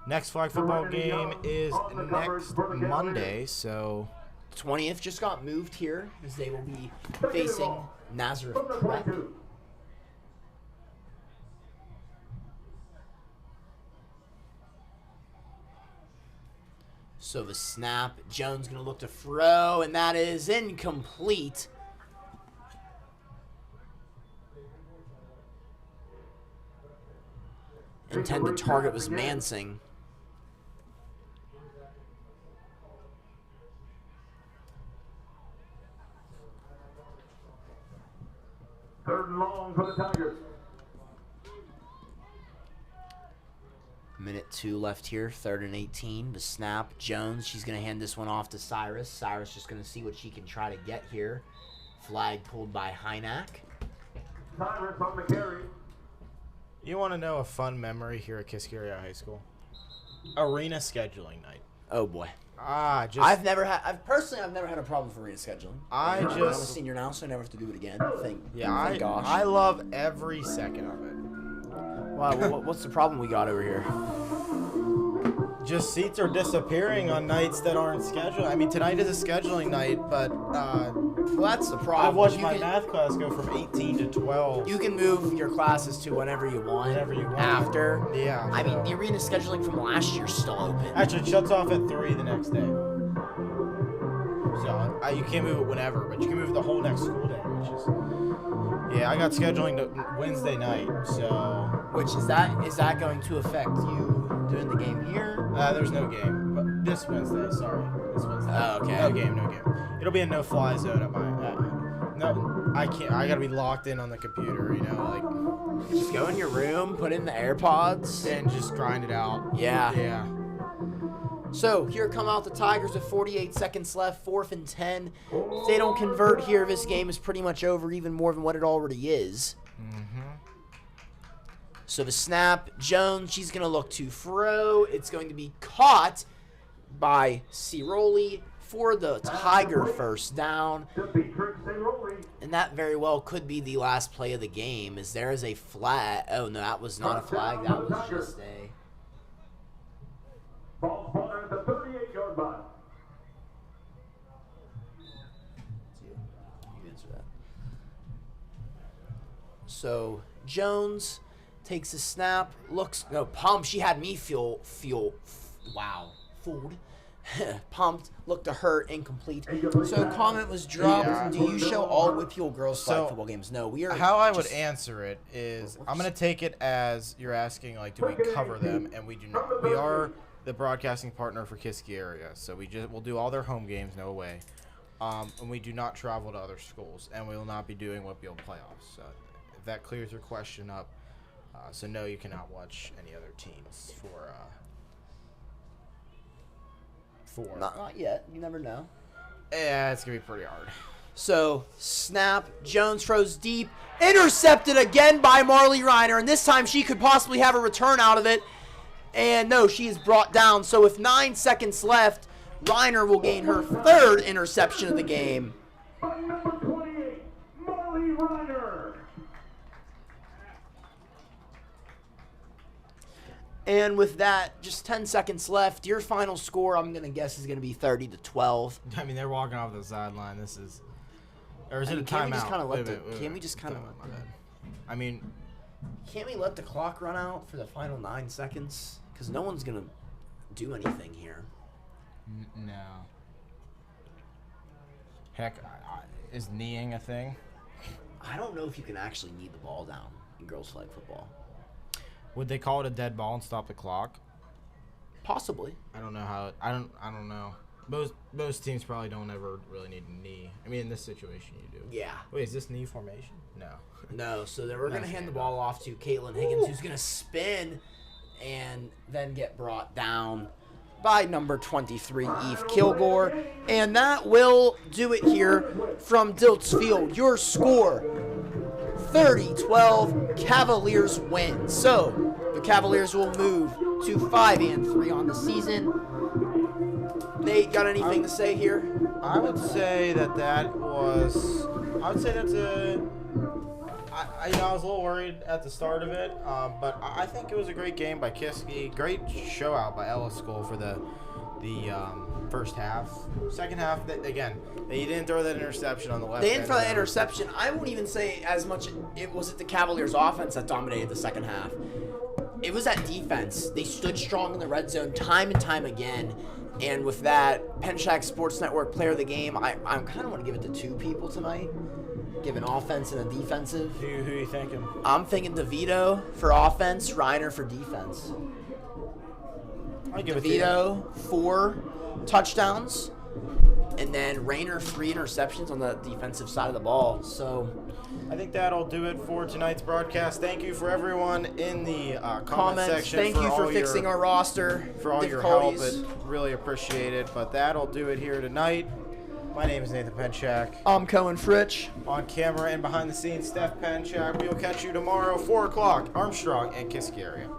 Next flag football game is next Monday, so 20th just got moved here as they will be facing Nazareth Prep. So the snap, Jones going to look to throw, and that is incomplete. Intended target was Mansing. down for the Tigers. Minute 2 left here, 3rd and 18. The snap, Jones, she's going to hand this one off to Cyrus. Cyrus just going to see what she can try to get here. Flag pulled by Hynak. Cyrus on the carry. You want to know a fun memory here at Kiski Area High School? Arena scheduling night. Oh boy. Just I've never had a problem with arena scheduling. I'm a senior now, so I never have to do it again. Thank gosh. I love every second of it. Wow, what's the problem we got over here? Just seats are disappearing on nights that aren't scheduled. I mean, tonight is a scheduling night, but well, that's the problem. I've watched my math class go from 18 to 12. You can move your classes to whenever you want. After. Yeah. I mean, the arena scheduling from last year's still open. Actually, it shuts off at 3 the next day. So you can't move it whenever, but you can move it the whole next school day, which is... Yeah, I got scheduling to Wednesday night, so... Which is that going to affect you doing the game here? There's no game, but this Wednesday, sorry. This Wednesday. Oh, okay. No game. It'll be a no-fly zone at my... no, I can't. I gotta be locked in on the computer, you know, like... Just go in your room, put in the AirPods. And just grind it out. Yeah. Yeah. So, here come out the Tigers with 48 seconds left, 4th and 10. If they don't convert here, this game is pretty much over, even more than what it already is. So the snap, Jones, she's going to look to throw. It's going to be caught by Ciroli for the Tiger first down. And that very well could be the last play of the game, as there is a flag. Oh, no, that was not a flag. That was just a... Ball spotted at the 38-yard line. You answer that. So, Jones takes a snap, pumped. She had me feel, wow, fooled. Pumped, looked to her, incomplete. So comment was dropped. Yeah. Do you show all Whitfield girls flag football games? No, we are. How I would answer it is, I'm going to take it as you're asking, like, do we cover them? And we do not. We are the broadcasting partner for Kiski area, so we'll do all their home games, no away. And we do not travel to other schools, and we will not be doing Whitfield playoffs. So if that clears your question up. So no, you cannot watch any other teams for Not yet. You never know. Yeah, it's gonna be pretty hard. So snap, Jones throws deep, intercepted again by Marley Reiner, and this time she could possibly have a return out of it. And no, she is brought down. So with 9 seconds left, Reiner will gain her 3rd interception of the game. By number 28, Marley Reiner. And with that, just 10 seconds left. Your final score, I'm going to guess, is going to be 30-12. I mean, they're walking off the sideline. This is... Or is it a Can't timeout? we just kind of let My bad. I mean... Can't we let the clock run out for the final 9 seconds? Because no one's going to do anything here. No. Heck, is kneeing a thing? I don't know if you can actually knee the ball down in girls flag football. Would they call it a dead ball and stop the clock? Possibly. I don't know how. I don't know. Most teams probably don't ever really need a knee. I mean, in this situation, you do. Yeah. Wait, is this knee formation? No. No. So we're going to hand the ball off to Caitlin Higgins, who's going to spin and then get brought down by number 23, Eve Kilgore. And that will do it here from Dilts Field. Your score, 30-12, Cavaliers win. So the Cavaliers will move to 5-3 on the season. Nate, got anything to say here? I would say that was. I would say that's a. I was a little worried at the start of it, but I think it was a great game by Kiski. Great show out by Ellis School for the first half. Second half, they didn't throw that interception on the left. They didn't throw that interception. I won't even say as much. It was the Cavaliers' offense that dominated the second half. It was that defense. They stood strong in the red zone time and time again. And with that, Pencak Sports Network Player of the Game, I kind of want to give it to two people tonight. Give an offense and a defensive. Who are you thinking? I'm thinking DeVito for offense, Reiner for defense. I'll give it to DeVito, 4 touchdowns. And then Rayner, 3 interceptions on the defensive side of the ball. So I think that'll do it for tonight's broadcast. Thank you for everyone in the comment section. Thank you for fixing our roster. For all your help. It really appreciate it. But that'll do it here tonight. My name is Nathan Pencak. I'm Cohen Fritsch. On camera and behind the scenes, Steph Pencak. We will catch you tomorrow, 4 o'clock, Armstrong and Kiski area.